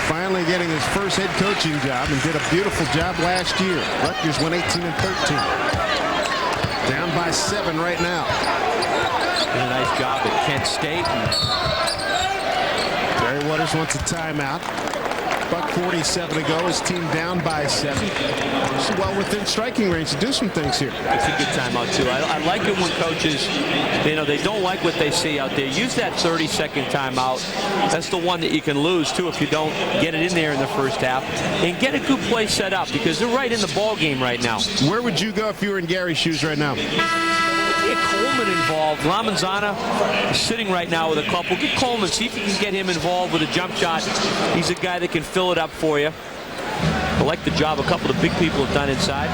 Finally getting his first head coaching job and did a beautiful job last year. Rutgers went 18-13. Down by 7 right now. Did a nice job at Kent State. Gary Waters wants a timeout. $1:47 to go. His team down by 7. It's well within striking range to do some things here. It's a good timeout too. I like it when coaches, you know, they don't like what they see out there. Use that 30-second timeout. That's the one that you can lose too if you don't get it in there in the first half. And get a good play set up because they're right in the ball game right now. Where would you go if you were in Gary's shoes right now? Get Coleman involved. Lamizana is sitting right now with a couple. Get Coleman. See if you can get him involved with a jump shot. He's a guy that can fill it up for you. I like the job a couple of big people have done inside.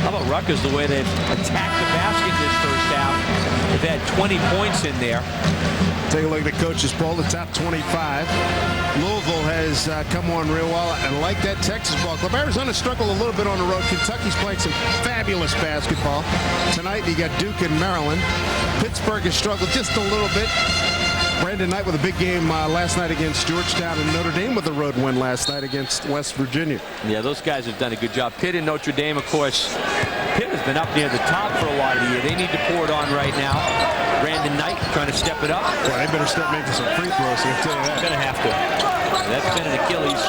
How about Rutgers, the way they've attacked the basket this first half? They've had 20 points in there. Take a look at the coaches poll, the top 25. Louisville has come on real well. I like that Texas ball club. Arizona struggled a little bit on the road. Kentucky's playing some fabulous basketball. Tonight you got Duke and Maryland. Pittsburgh has struggled just a little bit. Brandon Knight with a big game last night against Georgetown, and Notre Dame with a road win last night against West Virginia. Yeah, those guys have done a good job. Pitt and Notre Dame, of course. Pitt has been up near the top for a lot of the year. They need to pour it on right now. Brandon Knight trying to step it up. Well, they better start making some free throws, I can tell you that. Going to have to. That's been an Achilles.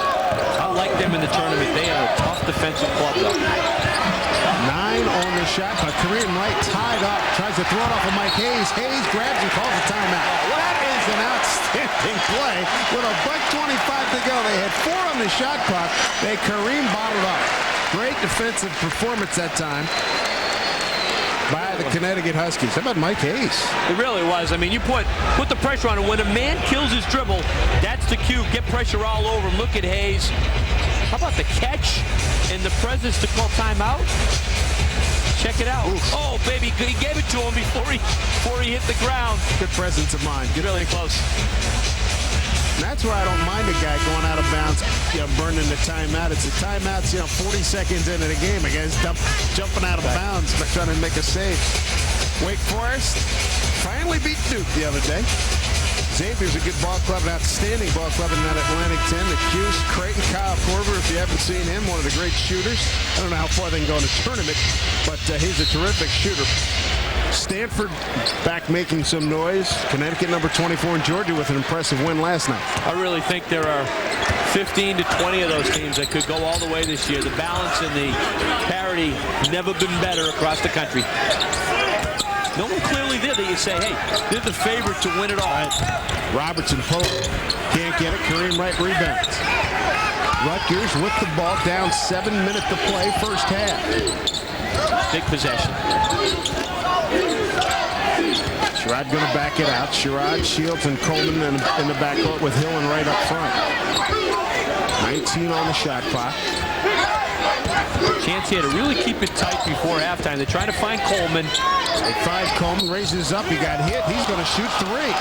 I like them in the tournament. They are a tough defensive club, though. 9 on the shot, but Kareem Wright tied up. Tries to throw it off of Mike Hayes. Hayes grabs and calls a timeout. That is an outstanding play. With a $1:25 to go. They had 4 on the shot clock. Kareem bottled up. Great defensive performance that time by the Connecticut Huskies. How about Mike Hayes? It really was. I mean, you put the pressure on him. When a man kills his dribble, that's the cue. Get pressure all over him. Look at Hayes. How about the catch and the presence to call timeout? Check it out. Oof. Oh, baby, he gave it to him before he hit the ground. Good presence of mind. Good really close. And that's why I don't mind a guy going out of bounds, burning the timeout. It's a timeout, 40 seconds into the game. A guy's jumping out of bounds, but trying to make a save. Wake Forest finally beat Duke the other day. Xavier's a good ball club, an outstanding ball club in that Atlantic 10. The Cuse, Creighton, Kyle Korver, if you haven't seen him, one of the great shooters. I don't know how far they can go in the tournament, but he's a terrific shooter. Stanford back making some noise. Connecticut number 24 in Georgia with an impressive win last night. I really think there are 15 to 20 of those teams that could go all the way this year. The balance and the parity never been better across the country. No one clearly there that you say, hey, they're the favorite to win it all. Robertson Pope can't get it. Kareem Wright rebounds. Rutgers with the ball down 7 minutes to play first half. Big possession. Sherrod going to back it out. Sherrod, Shields, and Coleman in the backcourt with Hill and Wright up front. 19 on the shot clock. Chance here to really keep it tight before halftime. They're trying to find Coleman. They find Coleman, raises up. He got hit. He's going to shoot three.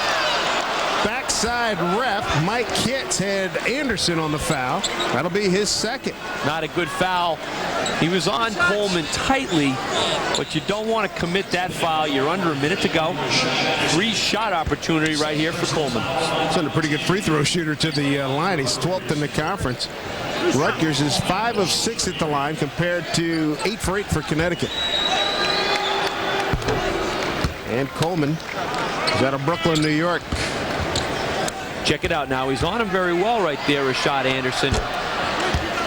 Backside ref. Mike Kitts had Anderson on the foul. That'll be his second. Not a good foul. He was on Coleman tightly, but you don't want to commit that foul. You're under a minute to go. Free shot opportunity right here for Coleman. Sent a pretty good free throw shooter to the line. He's 12th in the conference. Rutgers is 5 of 6 at the line compared to 8 for 8 for Connecticut. And Coleman is out of Brooklyn, New York. Check it out now. He's on him very well right there, Rashad Anderson.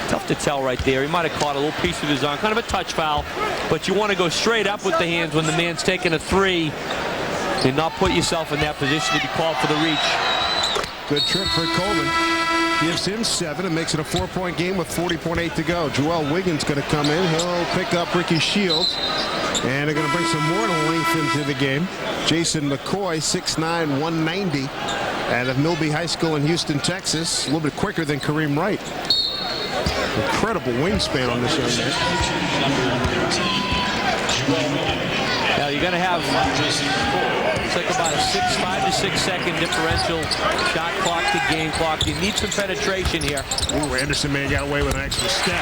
Tough to tell right there. He might have caught a little piece of his arm. Kind of a touch foul. But you want to go straight up with the hands when the man's taking a three and not put yourself in that position to be called for the reach. Good trip for Coleman. Gives him 7 and makes it a 4-point game with 40.8 to go. Joel Wiggins going to come in. He'll pick up Ricky Shields. And they're going to bring some more length into the game. Jason McCoy, 6'9", 190. Out of Milby High School in Houston, Texas. A little bit quicker than Kareem Wright. Incredible wingspan on this young man. Now you're going to have, it's like about a 5 to 6 second differential shot clock to game clock. You need some penetration here. Ooh, Anderson may have got away with an extra step.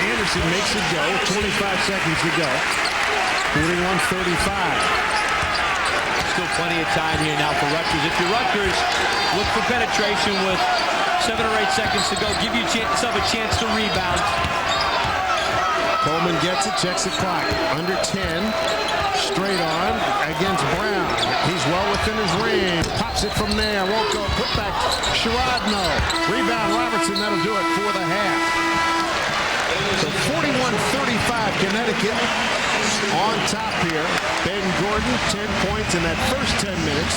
Anderson makes it go. 25 seconds to go. 41-35. Still plenty of time here now for Rutgers. If you're Rutgers, look for penetration with 7 or 8 seconds to go. Give yourself a chance to rebound. Coleman gets it, checks the clock. Under 10. Straight on against Brown. He's well within his range. Pops it from there. Won't go. Put back. Sherrod, no. Rebound Robertson. That'll do it for the half. So 41-35 Connecticut on top here. Ben Gordon, 10 points in that first 10 minutes.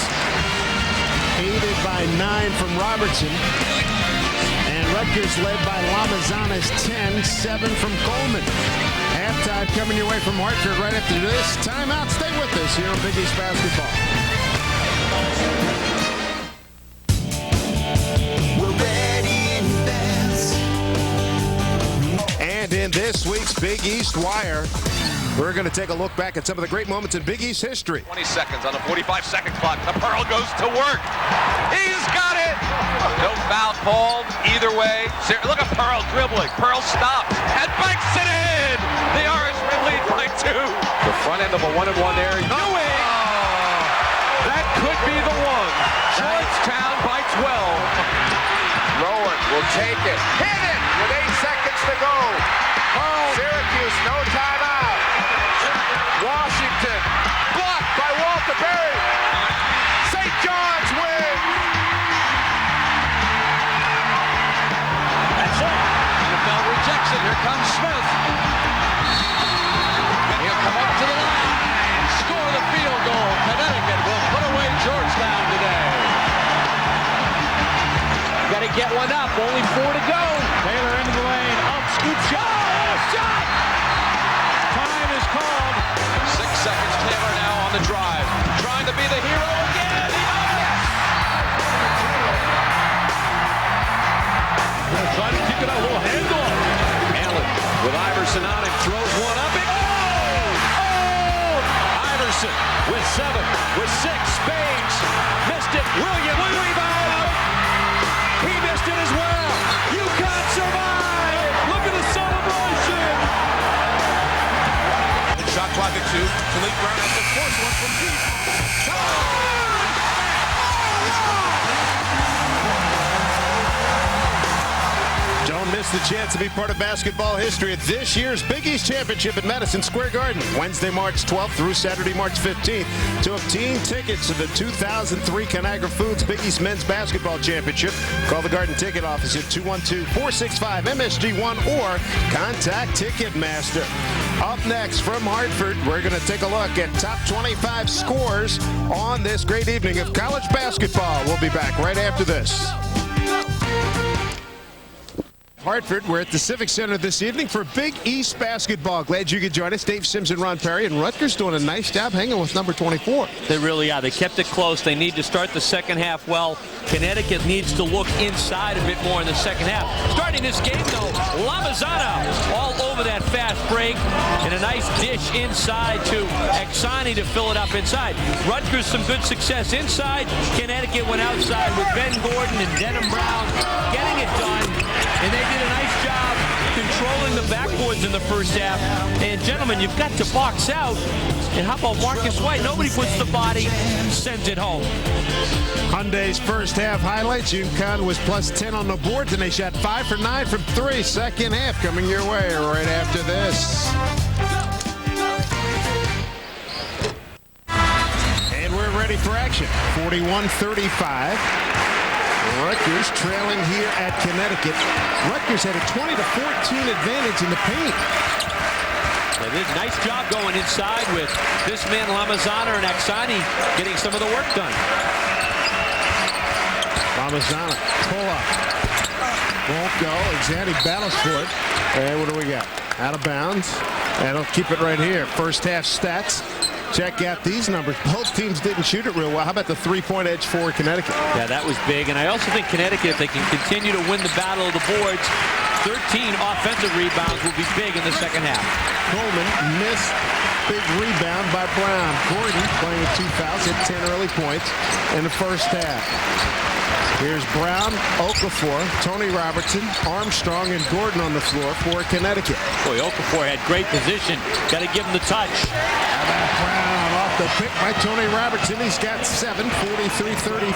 Aided by 9 from Robertson. And Rutgers led by Lamizana's 10, 7 from Coleman. Halftime coming your way from Hartford right after this. Timeout. Stay with us here on Big East Basketball. We're ready in advance. And in this week's Big East Wire, we're going to take a look back at some of the great moments in Big East history. 20 seconds on the 45-second clock. The Pearl goes to work. He's got it. No foul called either way. Look at Pearl dribbling. Pearl stops and banks it in. The Irishmen lead by 2. The front end of a 1-and-1 there. Ewing. That could be the one. Georgetown by 12. Rowan will take it. Hit it with 8 seconds to go. Syracuse, no timeout. Washington, blocked by Walter Berry. St. John's win. That's it. NFL rejects it. Here comes Smith. And he'll come up to the line and score the field goal. Connecticut will put away Georgetown today. Got to get one up. Only 4 to go. Taylor into the lane. Up, scoop shot. Shot! Time is called. 6 seconds. Taylor now on the drive. Trying to be the hero again. Trying to keep it a little handoff. Allen with Iverson on him. Throws one up. Iverson with 7, with 6. Spades. Missed it. Williams. Rebound. Shot clock at 2. Malik Brown has the first one from deep. Don't miss the chance to be part of basketball history at this year's Big East Championship at Madison Square Garden, Wednesday, March 12th through Saturday, March 15th. To obtain tickets to the 2003 Conagra Foods Big East Men's Basketball Championship, call the Garden Ticket Office at 212-465-MSG1 or contact Ticketmaster. Up next from Hartford, we're going to take a look at top 25 scores on this great evening of college basketball. We'll be back right after this. Hartford, we're at the Civic Center this evening for Big East basketball. Glad you could join us. Dave Sims and Ron Perry, and Rutgers doing a nice job hanging with number 24. They really are. They kept it close. They need to start the second half well. Connecticut needs to look inside a bit more in the second half. Starting this game, though, Lamizana all over that fast break, and a nice dish inside to Exani to fill it up inside. Rutgers some good success inside. Connecticut went outside with Ben Gordon and Denham Brown getting it done. And they did a nice job controlling the backboards in the first half. And, gentlemen, you've got to box out. And how about Marcus White? Nobody puts the body, sends it home. Hyundai's first half highlights. UConn was plus 10 on the boards, and they shot 5 for 9 from 3. Second half coming your way right after this. And we're ready for action. 41-35. Rutgers trailing here at Connecticut. Rutgers had a 20-14 advantage in the paint. They did a nice job going inside with this man Lamizana and Exani getting some of the work done. Lamizana, pull up. Won't go. Exani battles for it. And what do we got? Out of bounds. And I'll keep it right here. First half stats. Check out these numbers. Both teams didn't shoot it real well. How about the three-point edge for Connecticut? Yeah, that was big. And I also think Connecticut, if they can continue to win the battle of the boards, 13 offensive rebounds will be big in the second half. Coleman missed. Big rebound by Brown. Gordon playing with 2 fouls, hit 10 early points in the first half. Here's Brown, Okafor, Tony Robertson, Armstrong, and Gordon on the floor for Connecticut. Boy, Okafor had great position. Got to give him the touch. How about Brown off the pick by Tony Robertson? He's got 7, 43-35.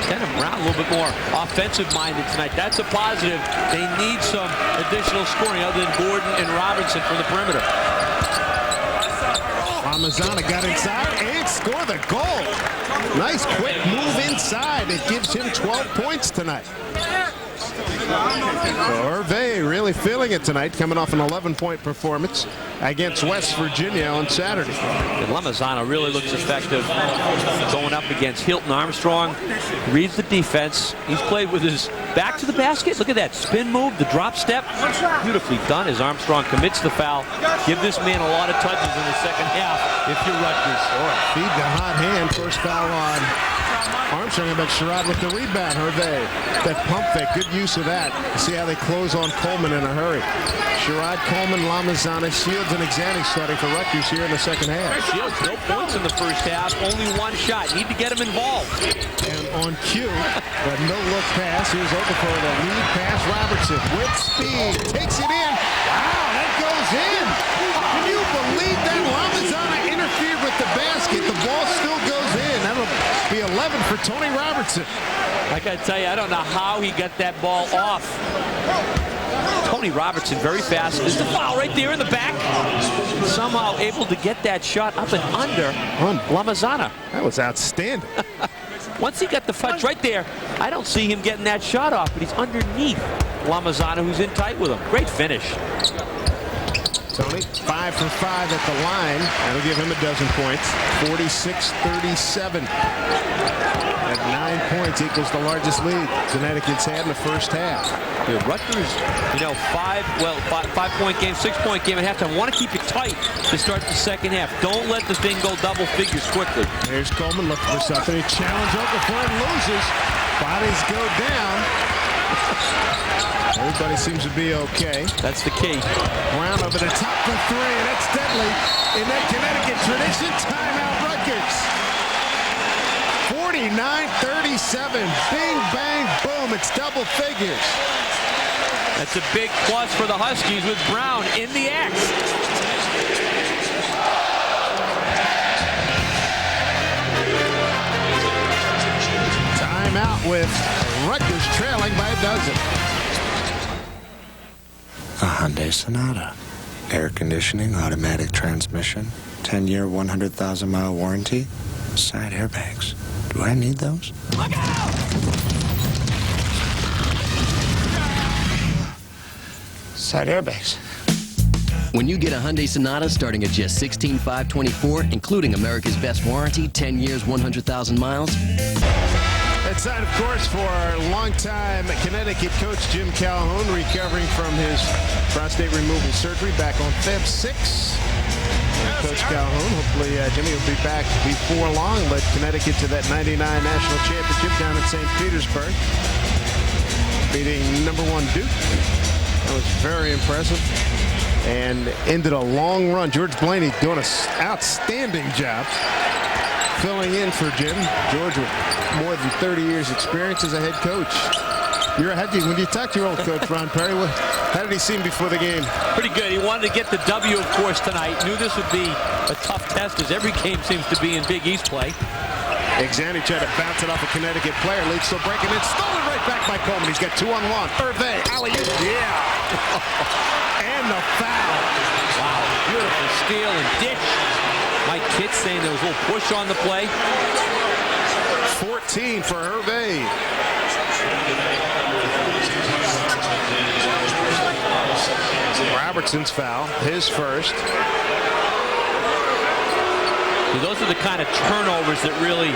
Denham Brown a little bit more offensive-minded tonight. That's a positive. They need some additional scoring other than Gordon and Robinson from the perimeter. Lamizana got inside and scored the goal. Nice quick move inside. It gives him 12 points tonight. Herve really feeling it tonight, coming off an 11-point performance against West Virginia on Saturday. And Lamizana really looks effective going up against Hilton Armstrong. Reads the defense. He's played with his back to the basket. Look at that spin move, the drop step. Beautifully done as Armstrong commits the foul. Give this man a lot of touches in the second half if you're Rutgers. Feed the hot hand. First foul on Armstrong. About Sherrod with the rebound. Herve, that pump fake, good use of that. See how they close on Coleman in a hurry. Sherrod, Coleman, Lamizana, Shields, and Exani starting for Rutgers here in the second half. Shields, no points in the first half, only 1 shot. Need to get him involved. And on cue, but no look pass. Here's Okafor, the lead pass. Robertson with speed, takes it in. Wow, that goes in. Can you believe that? Lamizana interfered with the basket. The ball still goes in. That'll be 11 for Tony Robertson. I got to tell you, I don't know how he got that ball off. Tony Robertson very fast. There's the foul right there in the back. Somehow able to get that shot up and under on Lamizana. That was outstanding. Once he got the touch right there, I don't see him getting that shot off, but he's underneath Lamizana, who's in tight with him. Great finish. Tony, 5 for 5 at the line. That'll give him a dozen points. 46-37. At 9 points equals the largest lead Connecticut's had in the first half. Yeah, Rutgers, you know, 5-point game, 6-point game at halftime. Want to keep it tight to start the second half. Don't let the thing go double figures quickly. Here's Coleman looking for something. He challenged Okafor and loses. Bodies go down. Everybody seems to be okay. That's the key. Brown over the top for 3. That's deadly. In that Connecticut tradition, timeout Rutgers. 49-37. Bing, bang, boom. It's double figures. That's a big plus for the Huskies with Brown in the act. with Rutgers trailing by a dozen. A Hyundai Sonata. Air conditioning, automatic transmission, 10-year, 100,000-mile warranty, side airbags. Do I need those? Look out! Side airbags. When you get a Hyundai Sonata starting at just $16,524, including America's best warranty, 10 years, 100,000 miles. It's time, of course, for our longtime Connecticut coach Jim Calhoun, recovering from his prostate removal surgery back on Feb 6. Coach Calhoun, hopefully Jimmy will be back before long, led Connecticut to that 99 national championship down in St. Petersburg, beating #1 Duke. That was very impressive. And ended a long run. George Blaney doing an outstanding job filling in for Jim. George with more than 30 years experience as a head coach. When you talk to your old coach, Ron Perry, how did he seem before the game? Pretty good. He wanted to get the W, of course, tonight. Knew this would be a tough test, as every game seems to be in Big East play. Exani tried to bounce it off a Connecticut player. Lead still breaking it. Stolen right back by Coleman. He's got 2-on-1. Herve, alley-oop. Yeah. And the foul. Wow. Beautiful steal and dish. Mike Kitts saying there was a little push on the play. 14 for Herve. Robertson's foul. His first. Those are the kind of turnovers that really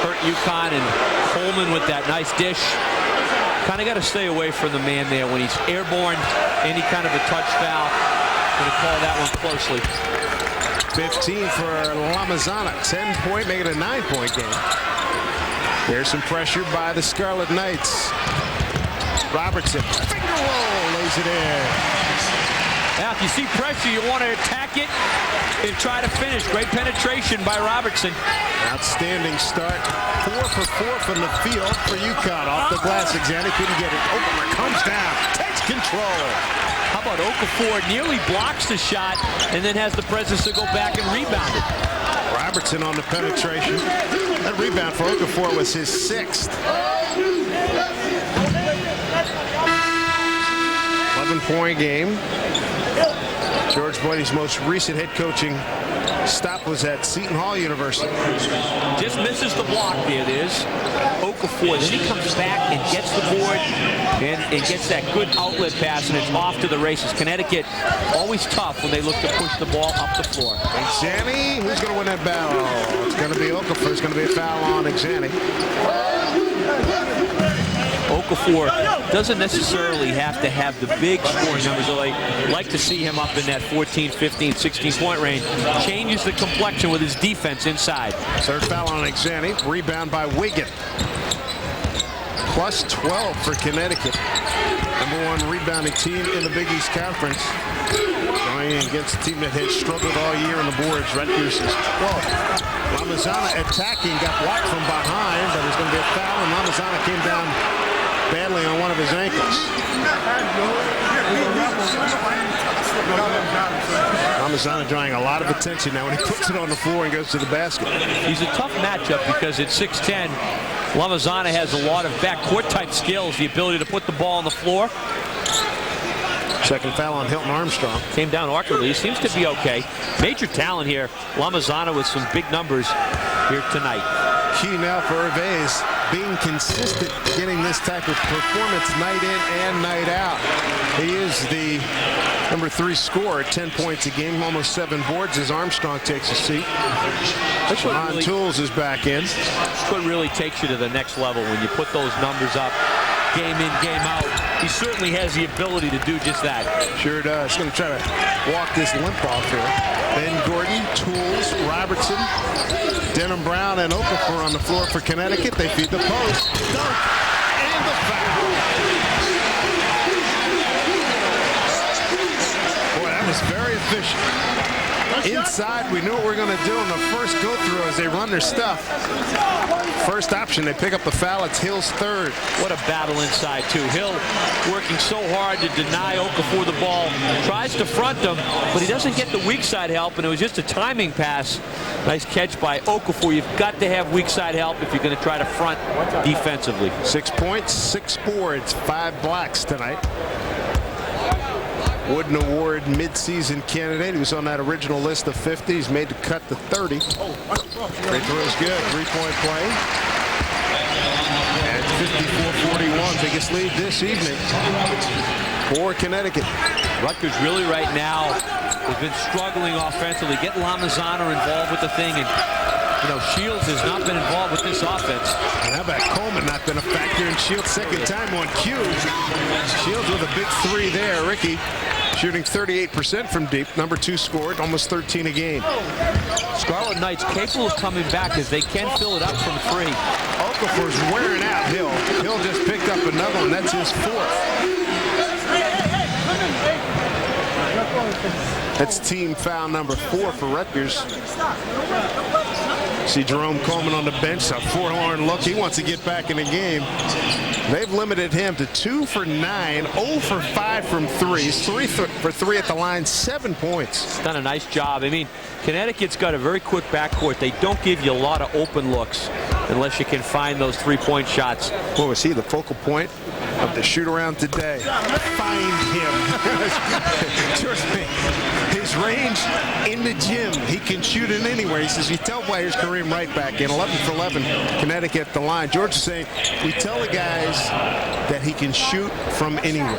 hurt UConn, and Coleman with that nice dish. Kind of got to stay away from the man there when he's airborne. Any kind of a touch foul. Going to call that one closely. 15 for Lamizana. 10-point, make it a 9-point game. There's some pressure by the Scarlet Knights. Robertson, finger roll, lays it in. Now, if you see pressure, you want to attack it and try to finish. Great penetration by Robertson. Outstanding start. 4 for 4 from the field for UConn. Off the glass, Exani couldn't get it. Okafor comes down, takes control. How about Okafor nearly blocks the shot and then has the presence to go back and rebound it. Robertson on the penetration. That rebound for Okafor was his 6th. 11-point game. George Blaney's most recent head coaching stop was at Seton Hall University. Just misses the block, there it is. Okafor, then he comes back and gets the board and gets that good outlet pass, and it's off to the races. Connecticut, always tough when they look to push the ball up the floor. Exani, who's going to win that battle? It's going to be Okafor. It's going to be a foul on Exani. Okafor doesn't necessarily have to have the big scoring numbers. I like to see him up in that 14, 15, 16-point range. Changes the complexion with his defense inside. Third foul on Exani. Rebound by Wigan. Plus 12 for Connecticut. #1 rebounding team in the Big East Conference. Going against a team that has struggled all year on the boards. Rutgers is 12th. Lamizana attacking, got blocked from behind, but there's going to be a foul, and Lamizana came down badly on one of his ankles. Lamizana drawing a lot of attention now when he puts it on the floor and goes to the basket. He's a tough matchup because at 6'10", Lamizana has a lot of backcourt type skills, the ability to put the ball on the floor. Second foul on Hilton Armstrong. Came down awkwardly. He seems to be okay. Major talent here. Lamizana with some big numbers here tonight. Key now for Herve is being consistent, getting this type of performance night in and night out. He is the #3 scorer, 10 points a game, almost 7 boards as Armstrong takes a seat. Sean Tools is back in. That's what really takes you to the next level when you put those numbers up game in, game out. He certainly has the ability to do just that. Sure does. Going to try to walk this limp off here. Ben Gordon, Tools, Robertson, Denham Brown, and Okafor on the floor for Connecticut. They feed the post. Dunk. And the foul. Boy, that was very efficient. inside. We knew what we were going to do on the first go-through as they run their stuff. First option, they pick up the foul. It's Hill's third. What a battle inside, too. Hill working so hard to deny Okafor the ball. Tries to front him, but he doesn't get the weak side help, and it was just a timing pass. Nice catch by Okafor. You've got to have weak side help if you're going to try to front defensively. 6 points, 6 boards, 5 blocks tonight. Wooden Award midseason candidate. He was on that original list of 50. He's made the cut to 30. Free throw's good. 3-point play. And 54-41. Biggest lead this evening for Connecticut. Rutgers really right now has been struggling offensively. Get Lamizana involved with the thing, and Shields has not been involved with this offense. And how about Coleman not been a factor in Shields' second time on cue? Shields with a big 3 there. Ricky shooting 38% from deep. Number 2 scored, almost 13 a game. Scarlet Knights capable of coming back as they can fill it up from 3. Okafor's wearing out Hill. Hill just picked up another one. That's his 4th. That's team foul number 4 for Rutgers. See Jerome Coleman on the bench, a forlorn look. He wants to get back in the game. They've limited him to 2 for 9, 0 for 5 from 3. He's 3 for 3 at the line, 7 points. He's done a nice job. I mean, Connecticut's got a very quick backcourt. They don't give you a lot of open looks unless you can find those 3-point shots. Well, was he the focal point of the shoot-around today? Find him. His range in the gym. He can shoot it anywhere. He says, you tell players, Kareem right back in 11 for 11. Connecticut at the line. George is saying, we tell the guys that he can shoot from anywhere.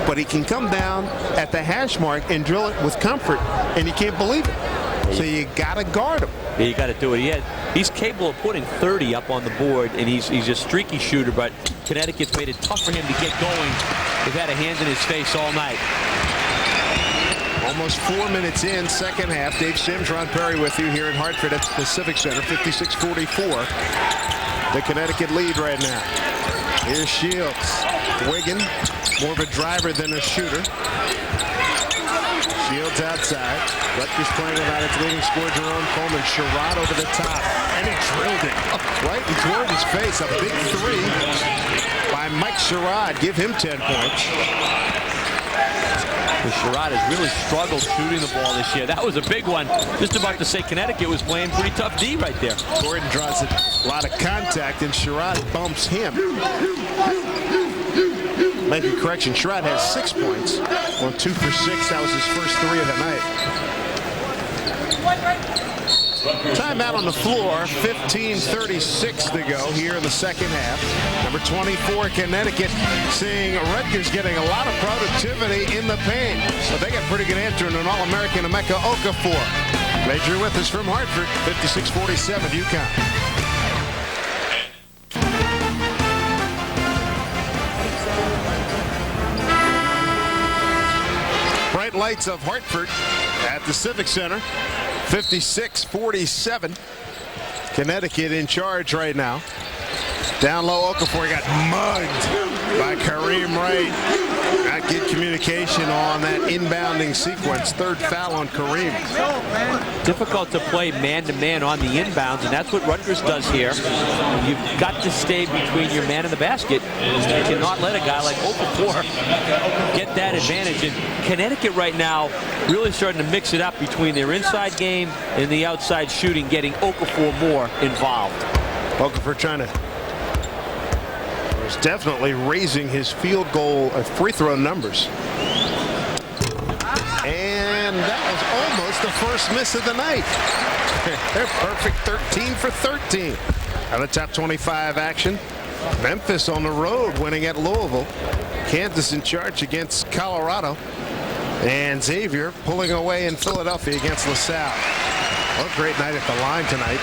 But he can come down at the hash mark and drill it with comfort, and you can't believe it. So you got to guard him. Yeah, you got to do it. He's capable of putting 30 up on the board, and he's a streaky shooter, but Connecticut's made it tough for him to get going. They've had a hand in his face all night. Almost 4 minutes in, second half. Dave Sims, Ron Perry with you here in Hartford at the Civic Center, 56-44. The Connecticut lead right now. Here's Shields. Wigan, more of a driver than a shooter. Shields outside. Rutgers playing without its leading scorer, Jerome Coleman. Sherrod over the top. And he drilled it right in Jordan's face. A big 3 by Mike Sherrod. Give him 10 points. Sherrod has really struggled shooting the ball this year. That was a big one. Just about to say Connecticut was playing pretty tough D right there. Gordon draws a lot of contact, and Sherrod bumps him. Make a correction. Sherrod has 6 points on 2 for 6. That was his first 3 of the night. Timeout on the floor. 15:36 to go here in the second half. Number 24, Connecticut, seeing Rutgers getting a lot of productivity in the paint. But they got pretty good answer in an All-American Emeka Okafor. Glad you're with us from Hartford. 56-47 UConn. Bright lights of Hartford at the Civic Center. 56-47. Connecticut in charge right now. Down low, Okafor got mugged by Kareem Wright. Not good communication on that inbounding sequence. 3rd foul on Kareem. Difficult to play man-to-man on the inbounds, and that's what Rutgers does here. You've got to stay between your man and the basket. You cannot let a guy like Okafor get that advantage. And Connecticut right now really starting to mix it up between their inside game and the outside shooting, getting Okafor more involved. Okafor trying to... is definitely raising his field goal free throw numbers. And that was almost the first miss of the night. They're perfect 13 for 13. Out of top 25 action. Memphis on the road winning at Louisville. Kansas in charge against Colorado. And Xavier pulling away in Philadelphia against LaSalle. What a great night at the line tonight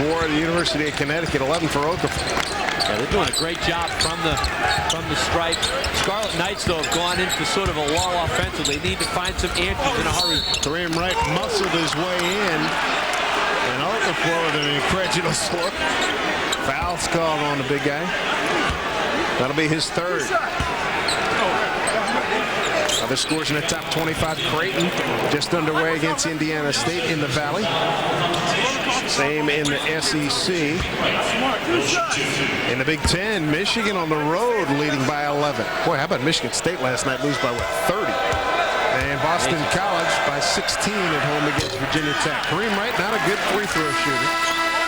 for the University of Connecticut. 11 for Okafor. Yeah, they're doing a great job from the stripe. Scarlet Knights, though, have gone into sort of a lull offensively. They need to find some answers in a hurry. Kareem Wright muscled his way in. And Okafor with an incredulous look. Foul's called on the big guy. That'll be his 3rd. Other scores in the top 25, Creighton just underway against Indiana State in the Valley. Same in the SEC. In the Big Ten, Michigan on the road leading by 11. Boy, how about Michigan State last night lose by, what, 30? And Boston College by 16 at home against Virginia Tech. Kareem Wright, not a good free throw shooter.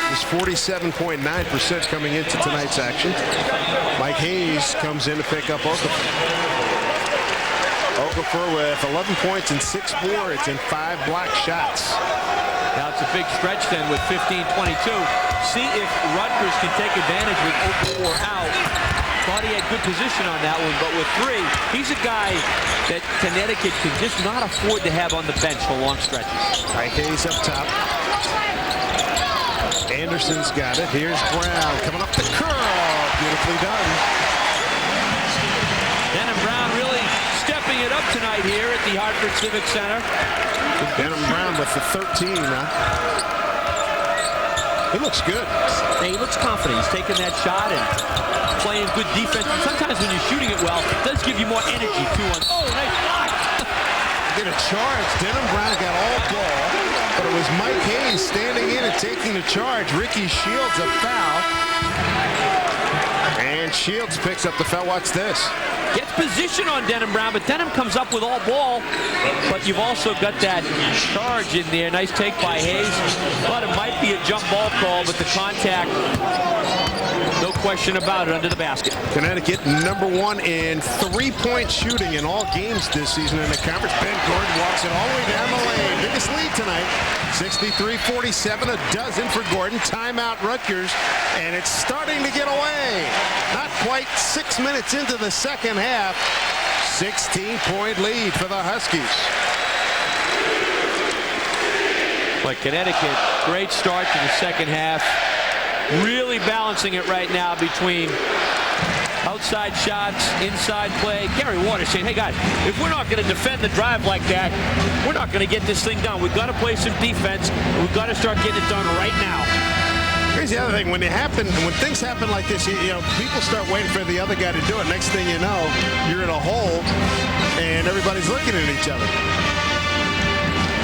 He's 47.9% coming into tonight's action. Mike Hayes comes in to pick up Okafor. Okafor with 11 points and 6 boards and 5 block shots. Now it's a big stretch then with 15-22. See if Rutgers can take advantage with Okafor out. Thought he had good position on that one, but with 3, he's a guy that Connecticut can just not afford to have on the bench for long stretches. Mike Hayes up top. Anderson's got it. Here's Brown coming up the curl. Beautifully done. Denham Brown really stepping it up tonight here at the Hartford Civic Center. Denham Brown with the 13 now. He looks good. Hey, he looks confident. He's taking that shot and playing good defense. And sometimes when you're shooting it well, it does give you more energy too. Oh, nice block! Get a charge. Denham Brown got all ball, but it was Mike Hayes standing in and taking the charge. Ricky Shields a foul. And Shields picks up the foul. Watch this. Gets position on Denham Brown, but Denham comes up with all ball. But you've also got that charge in there. Nice take by Hayes. But it might be a jump ball call, but the contact, no question about it, under the basket. Connecticut #1 in three-point shooting in all games this season in the conference. Ben Gordon walks it all the way down the lane. Biggest lead tonight. 63-47, a dozen for Gordon. Timeout Rutgers, and it's starting to get away. Not quite 6 minutes into the second half. 16-point lead for the Huskies. But Connecticut, great start to the second half. Really balancing it right now between outside shots, inside play. Gary Waters saying, hey guys, if we're not going to defend the drive like that, we're not going to get this thing done. We've got to play some defense. We've got to start getting it done right now. Here's the other thing. When things happen like this, you know, people start waiting for the other guy to do it. Next thing you know, you're in a hole and everybody's looking at each other.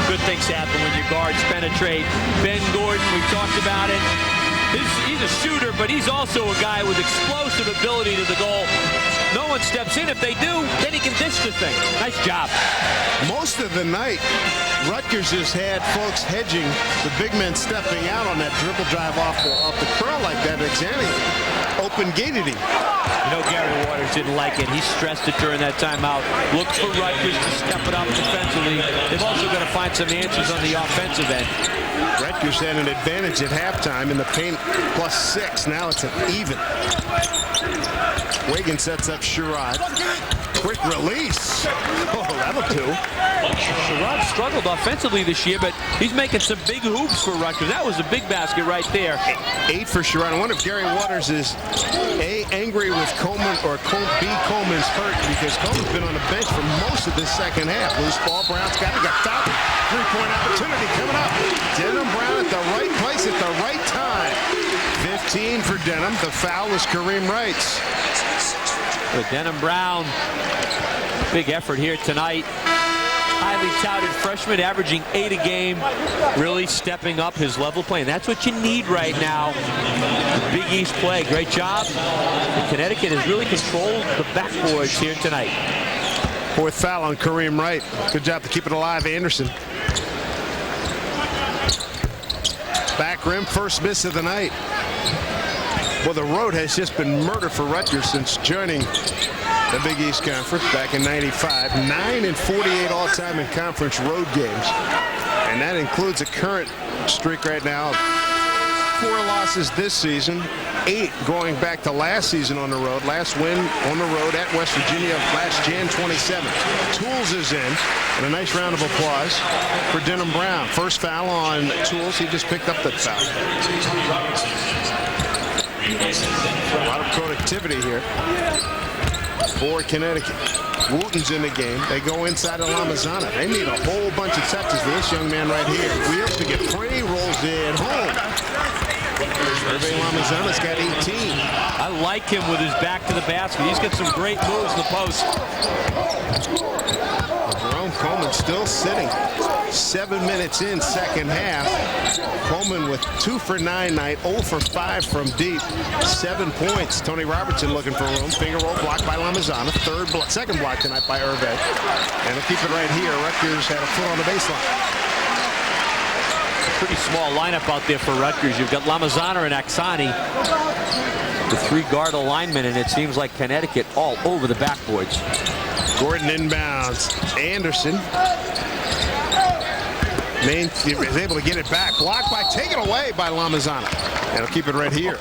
Good things happen when your guards penetrate. Ben Gordon, we talked about it. He's a shooter, but he's also a guy with explosive ability to the goal. No one steps in. If they do, then he can dish the thing. Nice job. Most of the night, Rutgers has had folks hedging the big men stepping out on that dribble drive off the curl like that. Xanny open-gated him. You know Gary Waters didn't like it. He stressed it during that timeout. Looked for Rutgers to step it up defensively. They've also got to find some answers on the offensive end. Rutgers had an advantage at halftime in the paint, +6. Now it's an even. Wiggins sets up Sherrod. Quick release. Oh, that'll do. Sherrod struggled offensively this year, but he's making some big hoops for Rutgers. That was a big basket right there. 8 for Sherrod. I wonder if Gary Waters is A, angry with Coleman, or B, Coleman's hurt, because Coleman's been on the bench for most of this second half. Loose ball, Brown's got fouled. Three-point opportunity coming up. Denham Brown at the right place at the right time. 15 for Denham. The foul was Kareem Wright's. With Denham Brown, big effort here tonight. Highly touted freshman, averaging 8 a game, really stepping up his level play. And that's what you need right now. The Big East play, great job. And Connecticut has really controlled the backboards here tonight. 4th foul on Kareem Wright. Good job to keep it alive, Anderson. Back rim, first miss of the night. Well, the road has just been murder for Rutgers since joining the Big East Conference back in '95. 9-48 all-time in conference road games. And that includes a current streak right now of 4 losses this season, 8 going back to last season on the road. Last win on the road at West Virginia last Jan 27th. Tools is in, and a nice round of applause for Denham Brown. First foul on Tools. He just picked up that foul. A lot of productivity here for Connecticut. Wooten's in the game. They go inside of Lamizana. They need a whole bunch of touches for this young man right here. Wheels to get free, rolls in home. Herve Lamizana's got 18. I like him with his back to the basket. He's got some great moves in the post. Coleman still sitting. 7 minutes in, second half. Coleman with 2 for 9 tonight, 0 for 5 from deep. 7 points. Tony Robertson looking for room. Finger roll blocked by Lamizana. Second block tonight by Herve. And they'll keep it right here. Rutgers had a foot on the baseline. Pretty small lineup out there for Rutgers. You've got Lamizana and Aksani, the 3 guard alignment, and it seems like Connecticut all over the backboards. Gordon inbounds. Anderson. Main is able to get it back. Blocked by, taken away by Lamizana. And he'll keep it right here.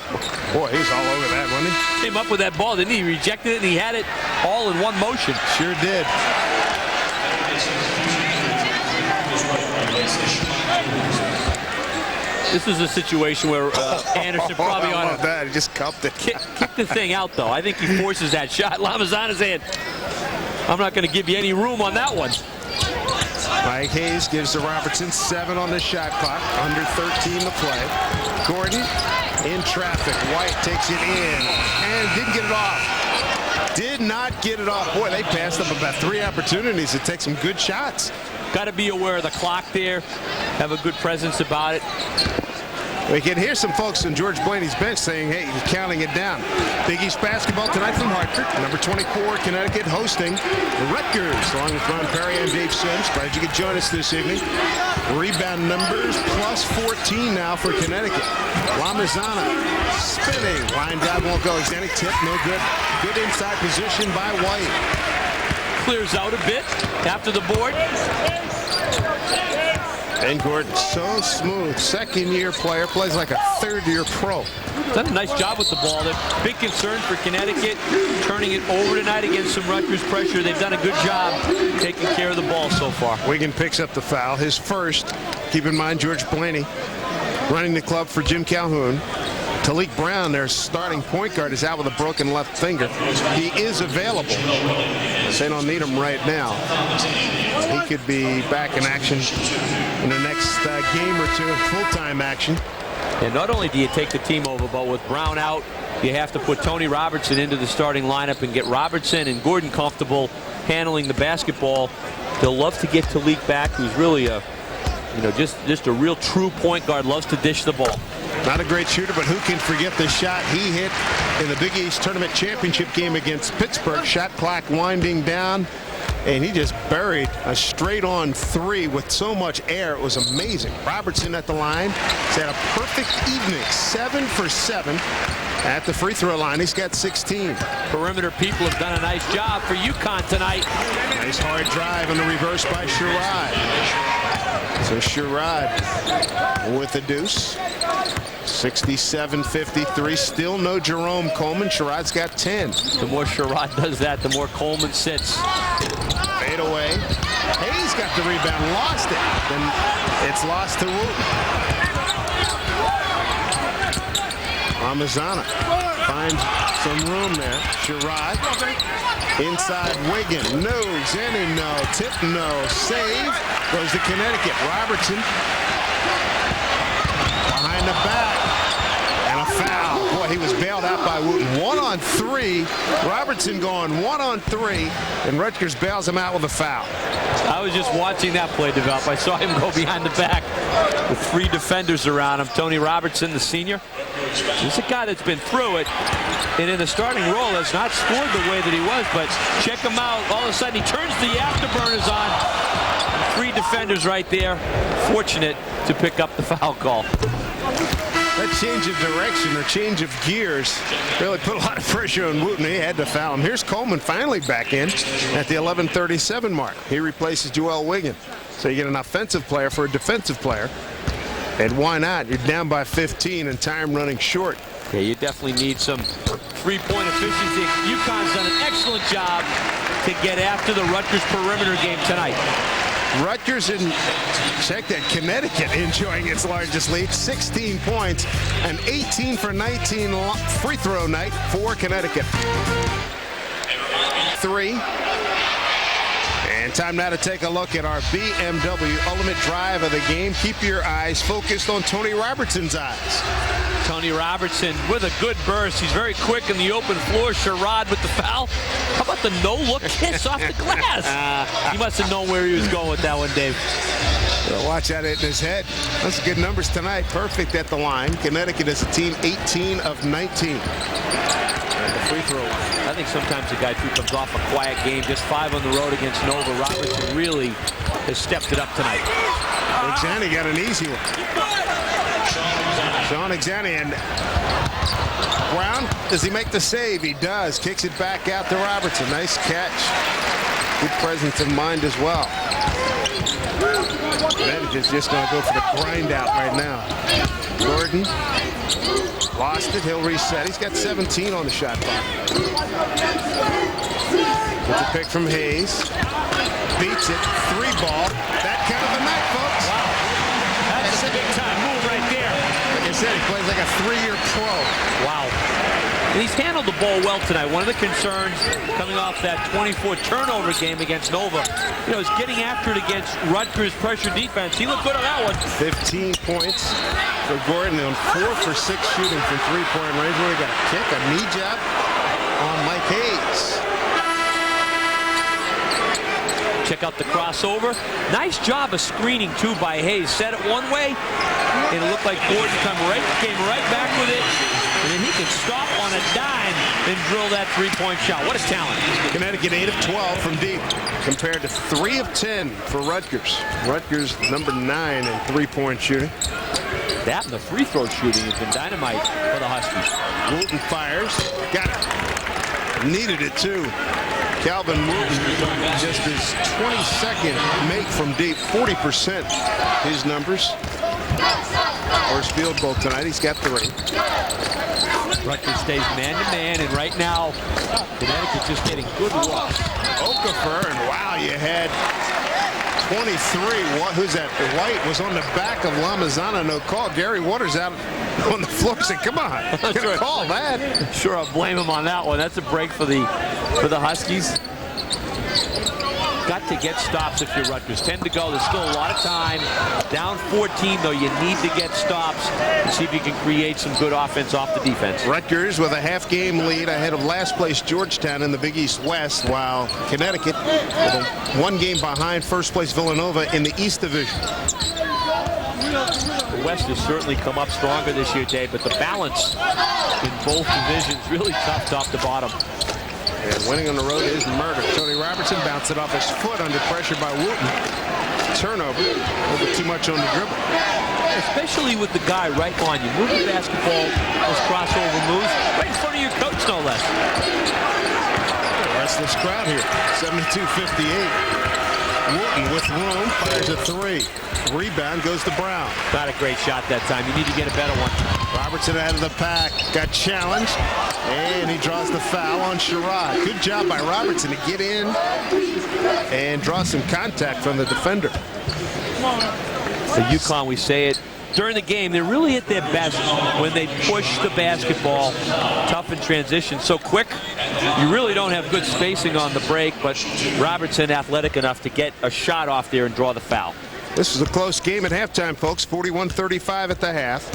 Boy, he was all over that, wasn't he? Came up with that ball, didn't he? He rejected it, and he had it all in one motion. Sure did. This is a situation where Anderson probably ought to that. He just cupped it. kick the thing out, though. I think he forces that shot. Lamizana's saying, I'm not going to give you any room on that one. Mike Hayes gives to Robertson 7 on the shot clock. Under 13 to play. Gordon in traffic. White takes it in and didn't get it off. Did not get it off. Boy, they passed up about 3 opportunities to take some good shots. Got to be aware of the clock there. Have a good presence about it. We can hear some folks on George Blaney's bench saying, hey, he's counting it down. Big East basketball tonight from Hartford. Number 24, Connecticut, hosting Rutgers, along with Ron Perry and Dave Sims. Glad you could join us this evening. Rebound numbers plus 14 now for Connecticut. Lamizana spinning. Line drive won't go. Xenic tip, no good. Good inside position by White. Clears out a bit after the board. And Gordon, so smooth. Second-year player, plays like a third-year pro. Done a nice job with the ball. The big concern for Connecticut, turning it over tonight against some Rutgers pressure. They've done a good job taking care of the ball so far. Wiggin picks up the foul, his first. Keep in mind, George Blaney running the club for Jim Calhoun. Talik Brown, their starting point guard, is out with a broken left finger. He is available. They don't need him right now. He could be back in action in the next game or two, full-time action. And not only do you take the team over, but with Brown out, you have to put Tony Robertson into the starting lineup and get Robertson and Gordon comfortable handling the basketball. They'll love to get Talik back, who's really a, just a real true point guard, loves to dish the ball. Not a great shooter, but who can forget the shot he hit in the Big East Tournament Championship game against Pittsburgh. Shot clock winding down, and he just buried a straight-on 3 with so much air. It was amazing. Robertson at the line. He's had a perfect evening. 7 for 7 at the free throw line. He's got 16. Perimeter people have done a nice job for UConn tonight. Nice hard drive on the reverse by Sherrod. So Sherrod with the deuce. 67-53. Still no Jerome Coleman. Sherrod's got 10. The more Sherrod does that, the more Coleman sits. Fade away. Hayes got the rebound. Lost it. Then it's lost to Wooten. Lamizana finds some room there. Sherrod inside Wiggin. No. Zenny, no. Tip, no. Save. Goes to Connecticut. Robertson behind the back. And a foul. Boy, he was bailed out by Wooten. 1 on 3. Robertson going 1 on 3. And Rutgers bails him out with a foul. I was just watching that play develop. I saw him go behind the back with 3 defenders around him. Tony Robertson, the senior. He's a guy that's been through it. And in the starting role has not scored the way that he was. But check him out. All of a sudden he turns the afterburners on. 3 defenders right there. Fortunate to pick up the foul call. That change of direction or change of gears really put a lot of pressure on Wooten. He had to foul him. Here's Coleman finally back in at the 11:37 mark. He replaces Joel Wiggin. So you get an offensive player for a defensive player. And why not? You're down by 15 and time running short. Yeah, you definitely need some three-point efficiency. UConn's done an excellent job to get after the Rutgers perimeter game tonight. Rutgers in, check that, Connecticut enjoying its largest lead, 16 points, an 18 for 19 free throw night for Connecticut. 3. And time now to take a look at our BMW Ultimate Drive of the game. Keep your eyes focused on Tony Robertson's eyes. Tony Robertson with a good burst. He's very quick in the open floor. Sherrod with the foul. How about the no-look kiss off the glass? He must have known where he was going with that one, Dave. Watch that in his head. That's good numbers tonight. Perfect at the line. Connecticut is a team 18 of 19. And the free throw. I think sometimes a guy who comes off a quiet game, just 5 on the road against Nova. Robertson really has stepped it up tonight. Exani got an easy one. Sean Exani, and Brown, does he make the save? He does. Kicks it back out to Robertson. Nice catch. Good presence of mind as well. Connecticut's just going to go for the grind out right now. Gordon lost it. He'll reset. He's got 17 on the shot clock. With the pick from Hayes. Beats it. 3-ball. That kind of a night, folks. Wow. That's a big-time move right there. Like I said, he plays like a 3-year pro. Wow. And he's handled the ball well tonight. One of the concerns coming off that 24 turnover game against Nova, is getting after it against Rutgers pressure defense. He looked good on that one. 15 points for Gordon on 4 for 6 shooting from three-point range. Really got a kick, a knee jab on Mike Hayes. Check out the crossover. Nice job of screening, too, by Hayes. Set it one way, and it looked like Gordon came right back with it. And then he can stop on a dime and drill that three-point shot. What a talent. Connecticut 8 of 12 from deep compared to 3 of 10 for Rutgers. Rutgers number 9 in three-point shooting. That and the free throw shooting has been dynamite for the Huskies. Wooten fires. Got it. Needed it, too. Calvin Wooten, just his 22nd make from deep. 40% his numbers. First field goal tonight. He's got 3. Rutgers stays man-to-man, and right now, Connecticut just getting good looks. Okafor, and wow, you had 23. Who's that? White was on the back of Lamizana. No call. Gary Waters out on the floor. Said, "Come on, gonna call that." Sure, I'll blame him on that one. That's a break for the Huskies. Got to get stops if you're Rutgers. 10 to go. There's still a lot of time. Down 14, though. You need to get stops and see if you can create some good offense off the defense. Rutgers with a half-game lead ahead of last place Georgetown in the Big East West, while Connecticut with a 1 game behind first place Villanova in the East Division. The West has certainly come up stronger this year, Dave, but the balance in both divisions really tough top to bottom. And winning on the road is murder. Tony Robertson bounced it off his foot under pressure by Wooten. Turnover. A little bit too much on the dribble. Especially with the guy right on you. Move the basketball, those crossover moves, right in front of your coach, no less. Restless crowd here. 72-58. Wooten with room, fires a 3. Rebound goes to Brown. Not a great shot that time. You need to get a better one. Robertson out of the pack. Got challenged. And he draws the foul on Sherrod. Good job by Robertson to get in and draw some contact from the defender. For UConn, we say it during the game, they're really at their best when they push the basketball tough in transition. So quick, you really don't have good spacing on the break, but Robertson athletic enough to get a shot off there and draw the foul. This was a close game at halftime, folks. 41-35 at the half.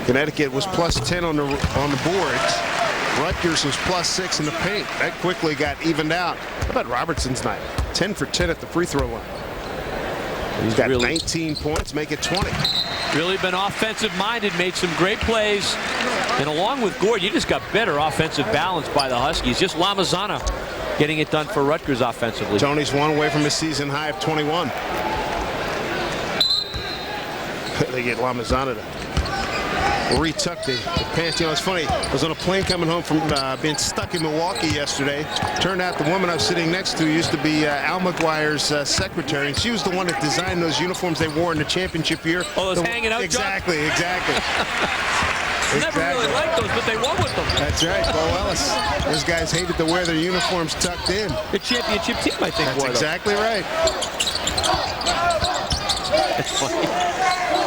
Connecticut was plus 10 on the boards. Rutgers was plus 6 in the paint. That quickly got evened out. How about Robertson's night? 10 for 10 at the free throw line. He's got 19 points, make it 20. Really been offensive-minded, made some great plays. And along with Gordon, you just got better offensive balance by the Huskies. Just Lamizana getting it done for Rutgers offensively. Tony's 1 away from his season high of 21. They get Lamizana to retuck the pants. It's funny. I was on a plane coming home from being stuck in Milwaukee yesterday. Turned out the woman I was sitting next to used to be Al McGuire's secretary, and she was the one that designed those uniforms they wore in the championship year. Oh, those hanging out Exactly. Never really liked those, but they won with them. That's right, Bo Ellis. Those guys hated to wear their uniforms tucked in. The championship team, I think, That's wore exactly them. right. That's funny.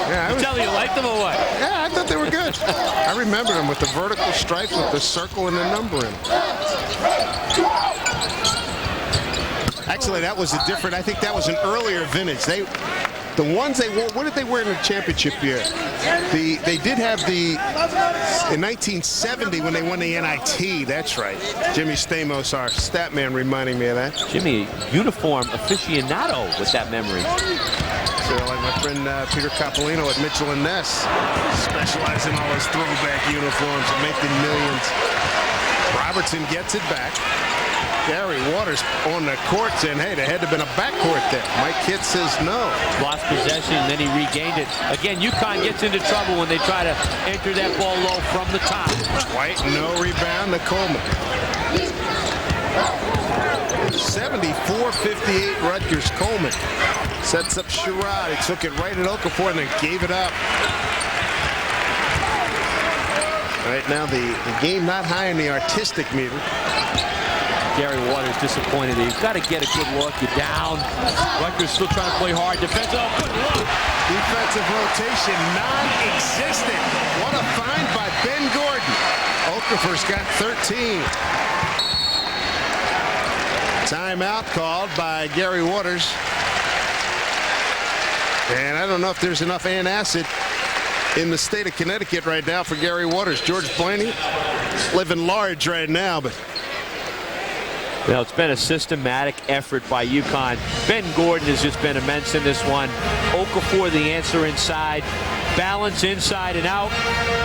Yeah, Tell me you liked them or what? Yeah, I thought they were good. I remember them with the vertical stripes with the circle and the number in them. Actually, that was a different. I think that was an earlier vintage. The ones they wore, what did they wear in the championship year? They did have in 1970 when they won the NIT. That's right. Jimmy Stamos, our stat man, reminding me of that. Jimmy, uniform aficionado with that memory. So like my friend Peter Coppolino at Mitchell and Ness, specialized in all those throwback uniforms and making millions. Robertson gets it back. Gary Waters on the court saying, hey, there had to have been a backcourt there. Mike Kidd says no. Lost possession, then he regained it. Again, UConn gets into trouble when they try to enter that ball low from the top. White, no rebound to Coleman. 74-58 Rutgers. Coleman sets up Sherrod. He took it right at Okafor and then gave it up. Right now, the game not high in the artistic meter. Gary Waters disappointed. He's got to get a good look. You're down. Rutgers still trying to play hard. Defensive. Oh, good look. Defensive rotation non-existent. What a find by Ben Gordon. Okafor's got 13. Timeout called by Gary Waters. And I don't know if there's enough antacid in the state of Connecticut right now for Gary Waters. George Blaney living large right now, but you know, it's been a systematic effort by UConn. Ben Gordon has just been immense in this one. Okafor the answer inside. Balance inside and out.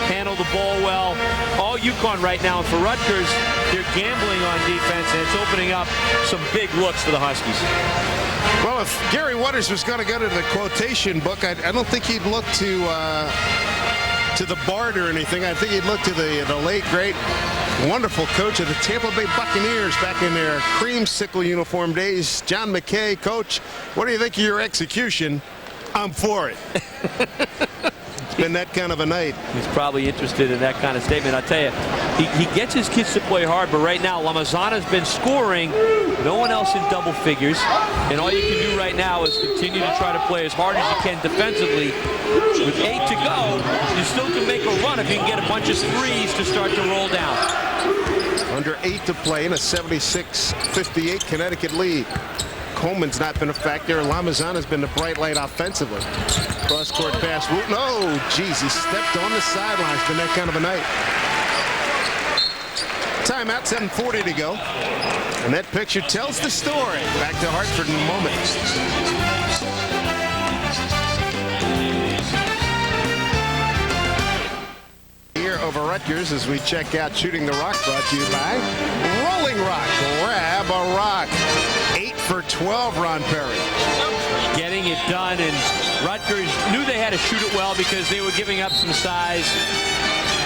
Handle the ball well. All UConn right now, and for Rutgers, they're gambling on defense, and it's opening up some big looks for the Huskies. Well, if Gary Waters was going to go to the quotation book, I don't think he'd look to the Bard or anything. I think he'd look to the late, great, wonderful coach of the Tampa Bay Buccaneers back in their creamsicle uniform days, John McKay. Coach, what do you think of your execution? I'm for it. It's been that kind of a night. He's probably interested in that kind of statement. I'll tell you, he gets his kids to play hard, but right now Lamizana's been scoring. No one else in double figures. And all you can do right now is continue to try to play as hard as you can defensively. With 8 to go, you still can make a run if you can get a bunch of threes to start to roll down. Under 8 to play in a 76-58 Connecticut lead. Coleman's not been a factor. Lamizana's been the bright light offensively. Cross-court pass. No, geez, he stepped on the sidelines. Been that kind of a night. Timeout, 7:40 to go. And that picture tells the story. Back to Hartford in a moment. Here over Rutgers as we check out Shooting the Rock, brought to you by Rolling Rock. Grab a rock. 8 for 12, Ron Perry. Getting it done, and Rutgers knew they had to shoot it well because they were giving up some size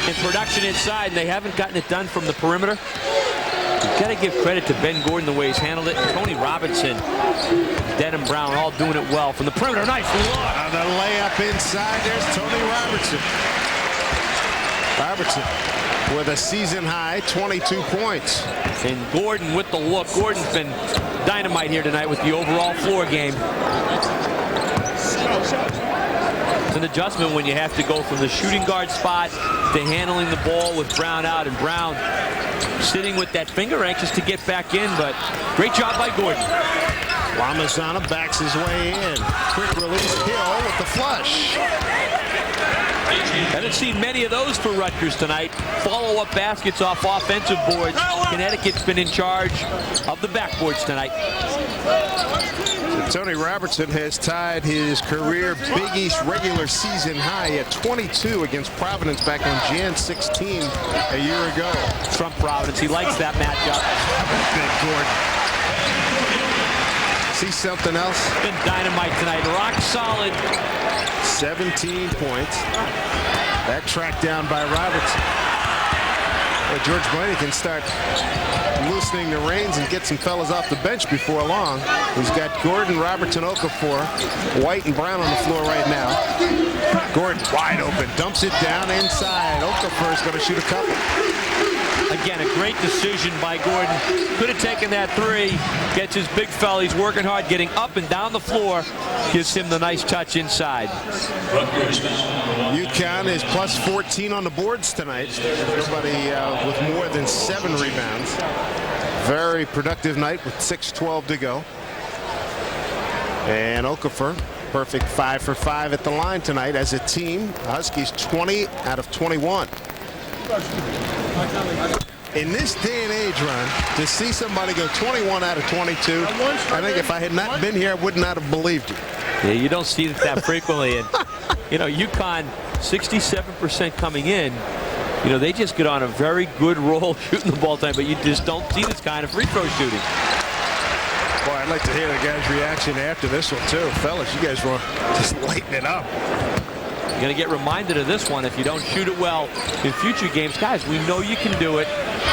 and production inside, and they haven't gotten it done from the perimeter. You've got to give credit to Ben Gordon the way he's handled it. And Tony Robertson, Denham Brown, all doing it well from the perimeter. Nice look. On the layup inside, there's Tony Robertson. Robertson with a season high 22 points. And Gordon with the look. Gordon's been dynamite here tonight with the overall floor game. It's an adjustment when you have to go from the shooting guard spot to handling the ball with Brown out, and Brown sitting with that finger, anxious to get back in, but great job by Gordon. Lamizana backs his way in. Quick release, Hill with the flush. Haven't seen many of those for Rutgers tonight. Follow-up baskets off offensive boards. Connecticut's been in charge of the backboards tonight. So Tony Robertson has tied his career Big East regular season high at 22 against Providence back on Jan 16 a year ago. From Providence, he likes that matchup. Big Gordon. See something else? Been dynamite tonight. Rock solid. 17 points. That tracked down by Robertson. Well, George Blaney can start loosening the reins and get some fellas off the bench before long. He's got Gordon, Robertson, Okafor, White, and Brown on the floor right now. Gordon wide open, dumps it down inside. Okafor's going to shoot a couple. Again, a great decision by Gordon. Could have taken that three. Gets his big fella. He's working hard, getting up and down the floor. Gives him the nice touch inside. UConn is plus 14 on the boards tonight. Nobody with more than 7 rebounds. Very productive night with 6:12 to go. And Okafor, perfect 5 for 5 at the line tonight as a team. Huskies 20 out of 21. In this day and age, Ron, to see somebody go 21 out of 22, I think if I had not been here, I would not have believed you. Yeah, you don't see that frequently. And, you know, UConn, 67% coming in. You know, they just get on a very good roll shooting the ball time, but you just don't see this kind of free throw shooting. Boy, I'd like to hear the guys' reaction after this one, too. Fellas, you guys were just lighting it up. You're going to get reminded of this one if you don't shoot it well in future games. Guys, we know you can do it.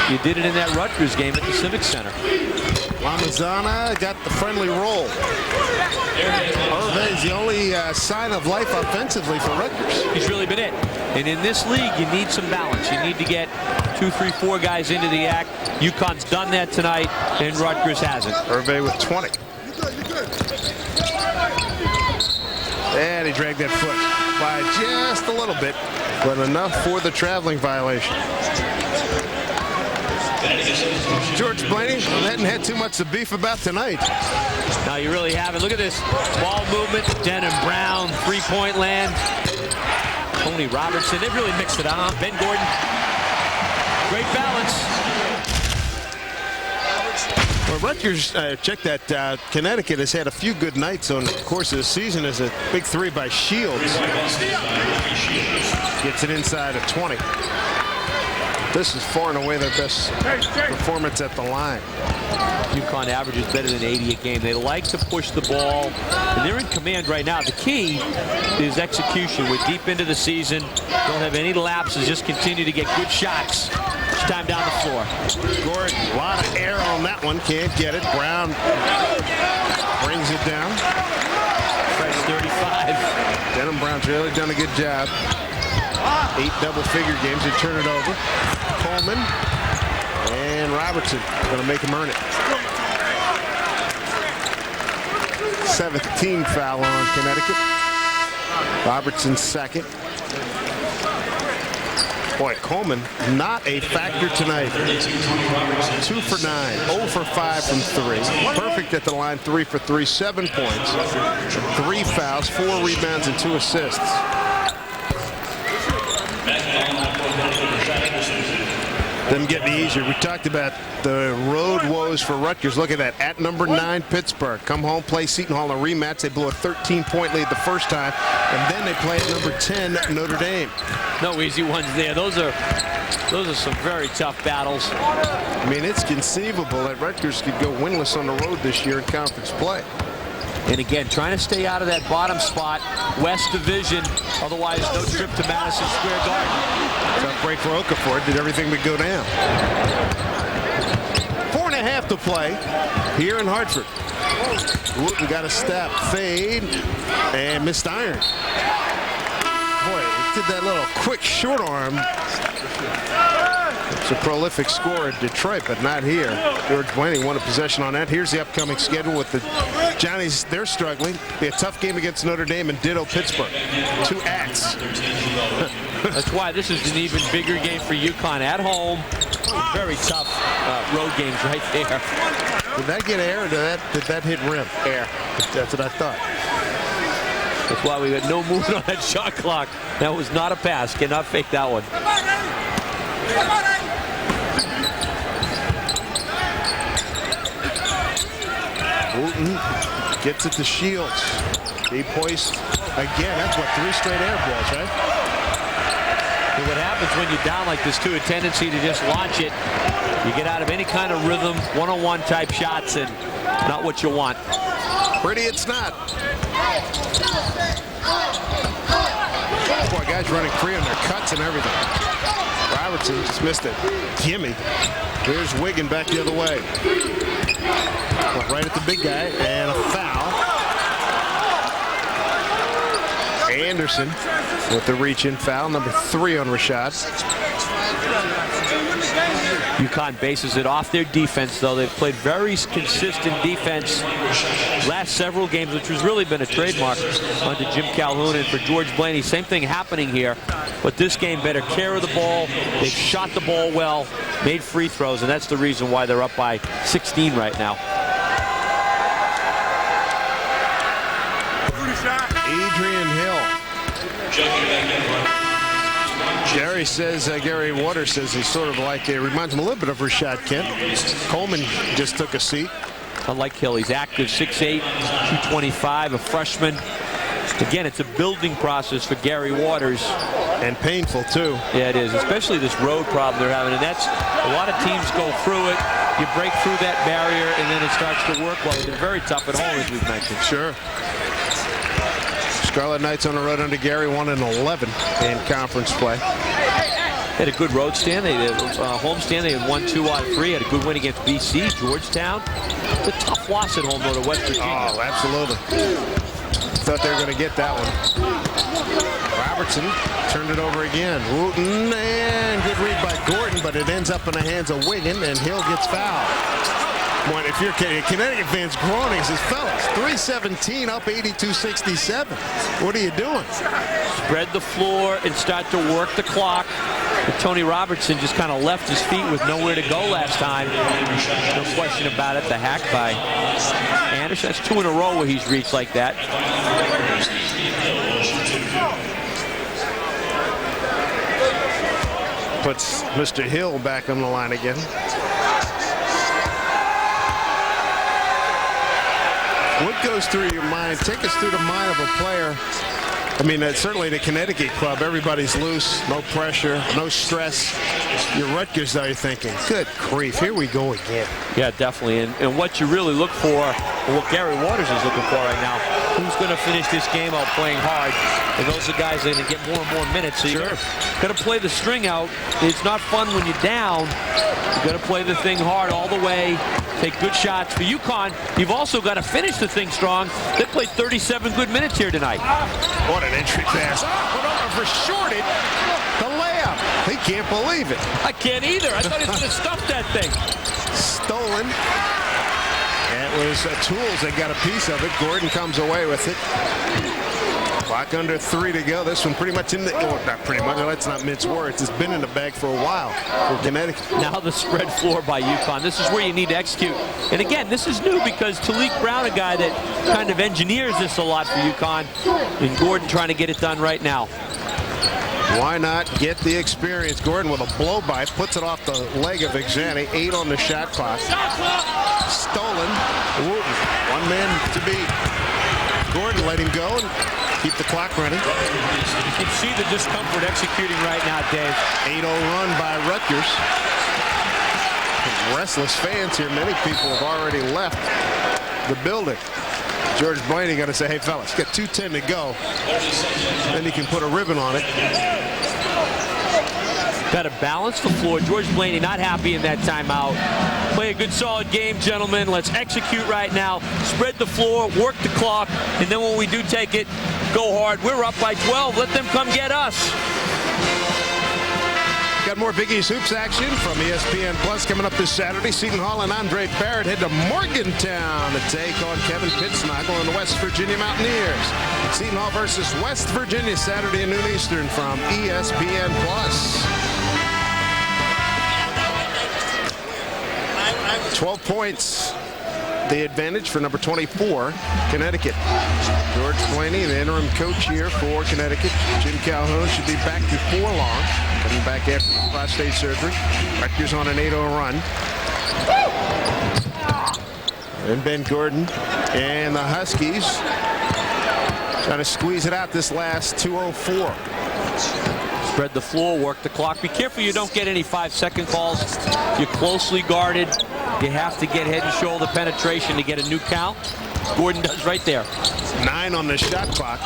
You did it in that Rutgers game at the Civic Center. Lamizana got the friendly roll. Herve is the only sign of life offensively for Rutgers. He's really been it. And in this league, you need some balance. You need to get 2, 3, 4 guys into the act. UConn's done that tonight, and Rutgers hasn't. Herve with 20. And he dragged that foot by just a little bit, but enough for the traveling violation. George Blaney hadn't had too much to beef about tonight. No, you really haven't. Look at this ball movement. Denham Brown, three-point land. Tony Robertson. They've really mixed it up. Ben Gordon. Great balance. Well, Rutgers, check that. Connecticut has had a few good nights on the course of the season as a big 3 by Shields. Gets it inside of 20. This is far and away their best performance at the line. UConn averages better than 80 a game. They like to push the ball, and they're in command right now. The key is execution. We're deep into the season. Don't have any lapses. Just continue to get good shots. Each time down the floor. Gordon, a lot of air on that one. Can't get it. Brown brings it down. Fresh 35. Denham Brown's really done a good job. 8 double-figure games. They turn it over. Coleman and Robertson going to make him earn it. 7th team foul on Connecticut. Robertson's second. Boy, Coleman not a factor tonight. 2 for 9, 0 for 5 from 3. Perfect at the line, 3 for 3, 7 points, 3 fouls, 4 rebounds, and 2 assists. Doesn't get any easier. We talked about the road woes for Rutgers. Look at that. At number 9, Pittsburgh. Come home, play Seton Hall in a rematch. They blew a 13-point lead the first time, and then they play at number 10, Notre Dame. No easy ones there. Those are some very tough battles. I mean, it's conceivable that Rutgers could go winless on the road this year in conference play. And again, trying to stay out of that bottom spot, West Division. Otherwise, no trip to Madison Square Garden. Tough break for Okafor. Did everything but go down. 4.5 to play here in Hartford. Wooten got a step, fade, and missed iron. Boy, did that little quick short arm. It's a prolific scorer in Detroit, but not here. George Blaney won a possession on that. Here's the upcoming schedule with the Johnnies. They're struggling. Be a tough game against Notre Dame and ditto Pittsburgh. 2 acts. That's why this is an even bigger game for UConn at home. Very tough road games right there. Did that get air or did that hit rim? Air. That's what I thought. That's why we got no movement on that shot clock. That was not a pass. Cannot fake that one. Wooten gets it to Shields. Deep hoist again. That's what 3 straight air balls, right? And what happens when you're down like this, too, a tendency to just launch it. You get out of any kind of rhythm, one-on-one type shots, and not what you want. Pretty it's not. Boy, guys running free on their cuts and everything. Robertson just missed it. Gimme. Here's Wiggin back the other way. Right at the big guy, and a foul. Anderson with the reach-in foul, number 3 on Rashad. UConn bases it off their defense, though. They've played very consistent defense last several games, which has really been a trademark under Jim Calhoun. And for George Blaney, same thing happening here. But this game, better care of the ball. They've shot the ball well, made free throws, and that's the reason why they're up by 16 right now. Adrian Hill. Gary says, Gary Waters says he's sort of like, it reminds him a little bit of Rashad Kent. Coleman just took a seat. I like Hill. He's active, 6'8", 225, a freshman. Again, it's a building process for Gary Waters. And painful, too. Yeah, it is, especially this road problem they're having. And that's, a lot of teams go through it. You break through that barrier, and then it starts to work well. They're very tough at home, as we've mentioned. Sure. Scarlet Knights on the road under Gary, 1-11 in conference play. They had a good road stand. They had a home stand. They had won 2 out of 3. Had a good win against BC, Georgetown. It's a tough loss at home, though, to West Virginia. Oh, absolutely. Thought they were going to get that one. Robertson turned it over again. Wooten, and good read by Gordon, but it ends up in the hands of Wiggin, and Hill gets fouled. Boy, if you're Connecticut fans groaning, says, fellas, 3:17 up 82-67. What are you doing? Spread the floor and start to work the clock. But Tony Robertson just kind of left his feet with nowhere to go last time. No question about it. The hack by Anderson. That's 2 in a row where he's reached like that. Puts Mr. Hill back on the line again. What goes through your mind? Take us through the mind of a player. I mean, certainly the Connecticut club, everybody's loose, no pressure, no stress. You're Rutgers, though, you're thinking, good grief, here we go again. Yeah, definitely. And what you really look for, what Gary Waters is looking for right now, who's going to finish this game out playing hard? And those are guys that are going to get more and more minutes. So you're got to play the string out. It's not fun when you're down. You've got to play the thing hard all the way. Take good shots. For UConn, you've also got to finish the thing strong. They played 37 good minutes here tonight. What an entry pass. For shorted the layup. He can't believe it. I can't either. I thought he was going to stuff that thing. Stolen. It was Tools that got a piece of it. Gordon comes away with it. Clock under 3 to go. This one pretty much in the, oh, not pretty much, let's not mince words. It's been in the bag for a while for Connecticut. Now the spread floor by UConn. This is where you need to execute. And again, this is new because Talik Brown, a guy that kind of engineers this a lot for UConn, and Gordon trying to get it done right now. Why not get the experience? Gordon with a blow by, puts it off the leg of Exani. 8 on the shot clock. Stolen. Wooten. 1 man to beat. Gordon let him go and keep the clock running. You can see the discomfort executing right now, Dave. 8-0 run by Rutgers. Restless fans here. Many people have already left the building. George Blaney got to say, hey, fellas, got 2:10 to go. Then you can put a ribbon on it. Got to balance the floor. George Blaney not happy in that timeout. Play a good, solid game, gentlemen. Let's execute right now. Spread the floor, work the clock, and then when we do take it, go hard. We're up by 12. Let them come get us. Got more Big East Hoops action from ESPN Plus coming up this Saturday. Seton Hall and Andre Barrett head to Morgantown to take on Kevin Pittsnagel and the West Virginia Mountaineers. Seton Hall versus West Virginia, Saturday at noon Eastern from ESPN Plus. 12 points, the advantage for number 24, Connecticut. George Blaney, the interim coach here for Connecticut. Jim Calhoun should be back before long. Coming back after prostate surgery. Rutgers on an 8-0 run. And Ben Gordon and the Huskies trying to squeeze it out this last 2:04. Spread the floor, work the clock. Be careful you don't get any 5-second calls. You're closely guarded. You have to get head and shoulder penetration to get a new count. Gordon does right there. 9 on the shot clock.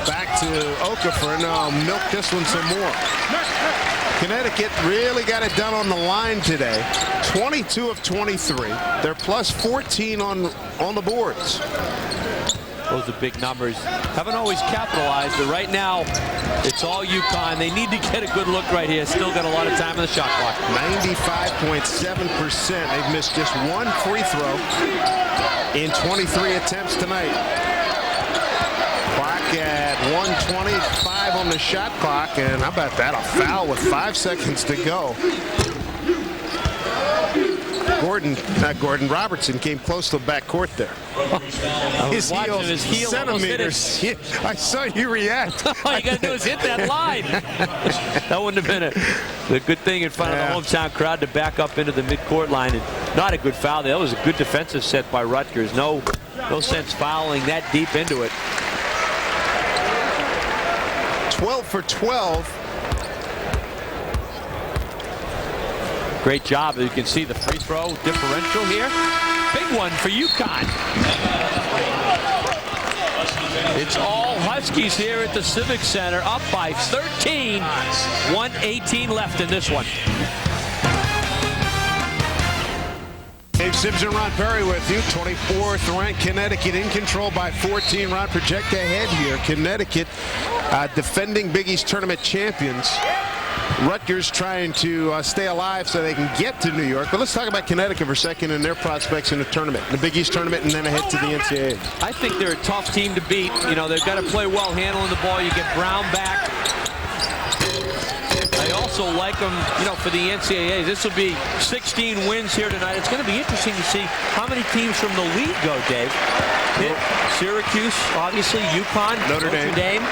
Back to Okafor. Now milk this one some more. Connecticut really got it done on the line today. 22 of 23. They're plus 14 on the boards. Those are big numbers. Haven't always capitalized, but right now it's all UConn. They need to get a good look right here. Still got a lot of time on the shot clock. 95.7%. They've missed just 1 free throw in 23 attempts tonight. Clock at 1:25 on the shot clock, and how about that? A foul with 5 seconds to go. Robertson came close to the backcourt there. His heel centimeters. I saw you react. All you got to do is hit that line. That wouldn't have been a good thing in front of the hometown crowd to back up into the midcourt line. And not a good foul. That was a good defensive set by Rutgers. No sense fouling that deep into it. 12 for 12. Great job. You can see the free throw differential here. Big one for UConn. It's all Huskies here at the Civic Center, up by 13. 1:18 left in this one. Dave Sims and Ron Perry with you. 24th ranked Connecticut in control by 14. Ron, project ahead here. Connecticut defending Big East tournament champions. Rutgers trying to stay alive so they can get to New York. But let's talk about Connecticut for a second and their prospects in the tournament, the Big East tournament, and then ahead to the NCAA. I think they're a tough team to beat. You know, they've got to play well handling the ball. You get Brown back. I also like them, you know, for the NCAA. This will be 16 wins here tonight. It's going to be interesting to see how many teams from the league go, Dave. Syracuse, obviously, UConn, Notre Dame.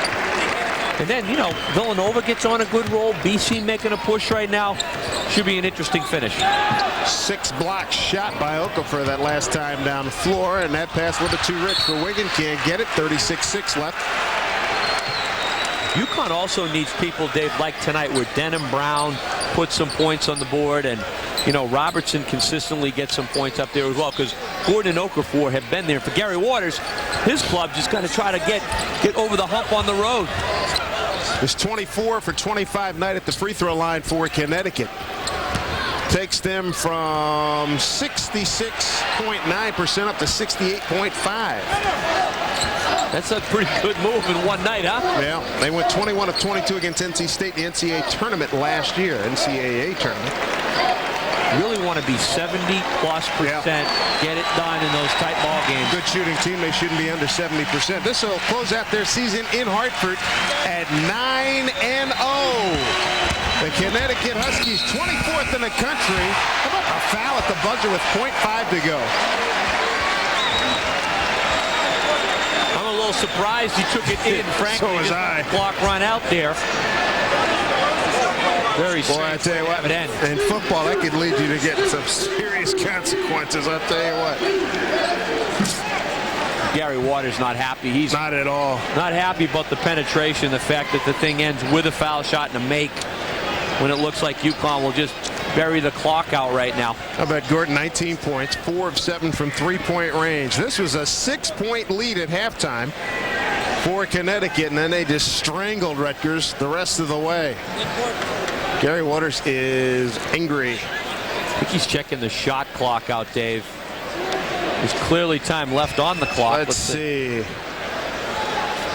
And then, you know, Villanova gets on a good roll. BC making a push right now. Should be an interesting finish. 6 block shot by Okafor that last time down the floor, and that pass a little bit too rich for Wigan. Can't get it. 36-6 left. UConn also needs people, Dave, like tonight, where Denham Brown put some points on the board, and, you know, Robertson consistently gets some points up there as well, because Gordon and Okafor have been there. For Gary Waters, his club just got to try to get over the hump on the road. It's 24 for 25 night at the free throw line for Connecticut. Takes them from 66.9% up to 68.5. That's a pretty good move in one night, huh? Yeah, they went 21 of 22 against NC State in the NCAA tournament last year. NCAA tournament. Really want to be 70+%. Get it done in those tight ball games. Good shooting team. They shouldn't be under 70%. This will close out their season in Hartford at 9-0. The Connecticut Huskies, 24th in the country. How about a foul at the buzzer with 0.5 to go? I'm a little surprised he took it in. Frankly, so was I. Clock run out there. Very Boy, I tell you what, in football, that could lead you to get some serious consequences. I'll tell you what. Gary Waters not happy. He's not at all. Not happy about the penetration, the fact that the thing ends with a foul shot and a make when it looks like UConn will just bury the clock out right now. How about Gordon? 19 points, 4 of 7 from three-point range. This was a 6-point lead at halftime for Connecticut, and then they just strangled Rutgers the rest of the way. Gary Waters is angry. I think he's checking the shot clock out, Dave. There's clearly time left on the clock. Let's see.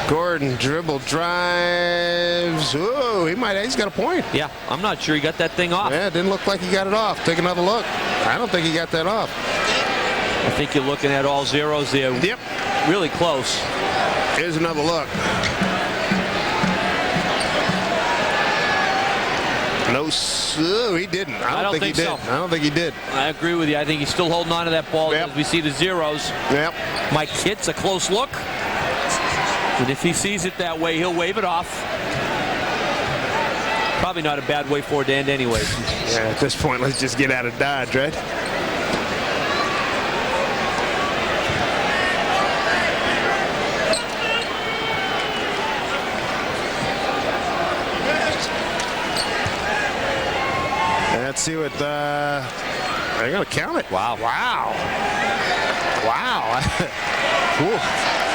Gordon dribble drives. Ooh, he's got a point. Yeah, I'm not sure he got that thing off. Yeah, it didn't look like he got it off. Take another look. I don't think he got that off. I think you're looking at all zeros there. Yep. Really close. Here's another look. No, he didn't. I don't think he did. So. I don't think he did. I agree with you. I think he's still holding on to that ball as we see the zeros. Yep. Mike Kitt's a close look. And if he sees it that way, he'll wave it off. Probably not a bad way for it to end anyways. Yeah, at this point, let's just get out of Dodge, right? Let's see what they're going to count it. Wow. Wow.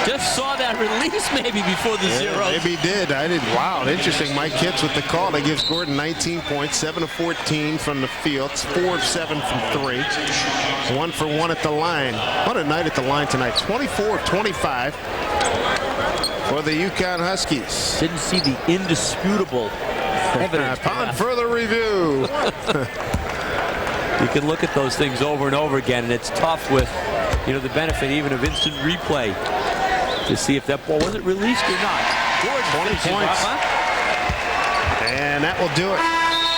Just saw that release maybe before the zero. Maybe he did. I didn't. Wow, interesting. Mike Kitts with the call. That gives Gordon 19 points, 7 of 14 from the field, 4 of 7 from 3, 1 for 1 at the line. What a night at the line tonight. 24 of 25 for the UConn Huskies. Didn't see the indisputable evidence. Upon further review. You can look at those things over and over again, and it's tough with, you know, the benefit even of instant replay to see if that ball wasn't released or not. 20 points. And that will do it.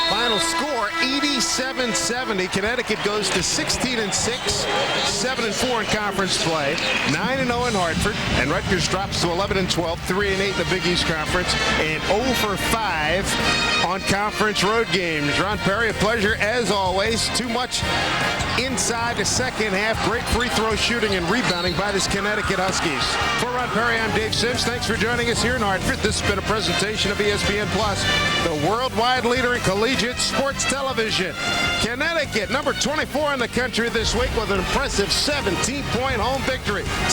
Final score 87-70. Connecticut goes to 16-6, 7-4 in conference play, 9-0 in Hartford, and Rutgers drops to 11-12, 3-8 in the Big East Conference, and 0-5 on conference road games. Ron Perry, a pleasure as always. Too much inside the second half. Great free throw shooting and rebounding by this Connecticut Huskies. For Ron Perry, I'm Dave Sims. Thanks for joining us here in Hartford. This has been a presentation of ESPN Plus, the worldwide leader in collegiate sports television. Connecticut, number 24 in the country this week with an impressive 17-point home victory.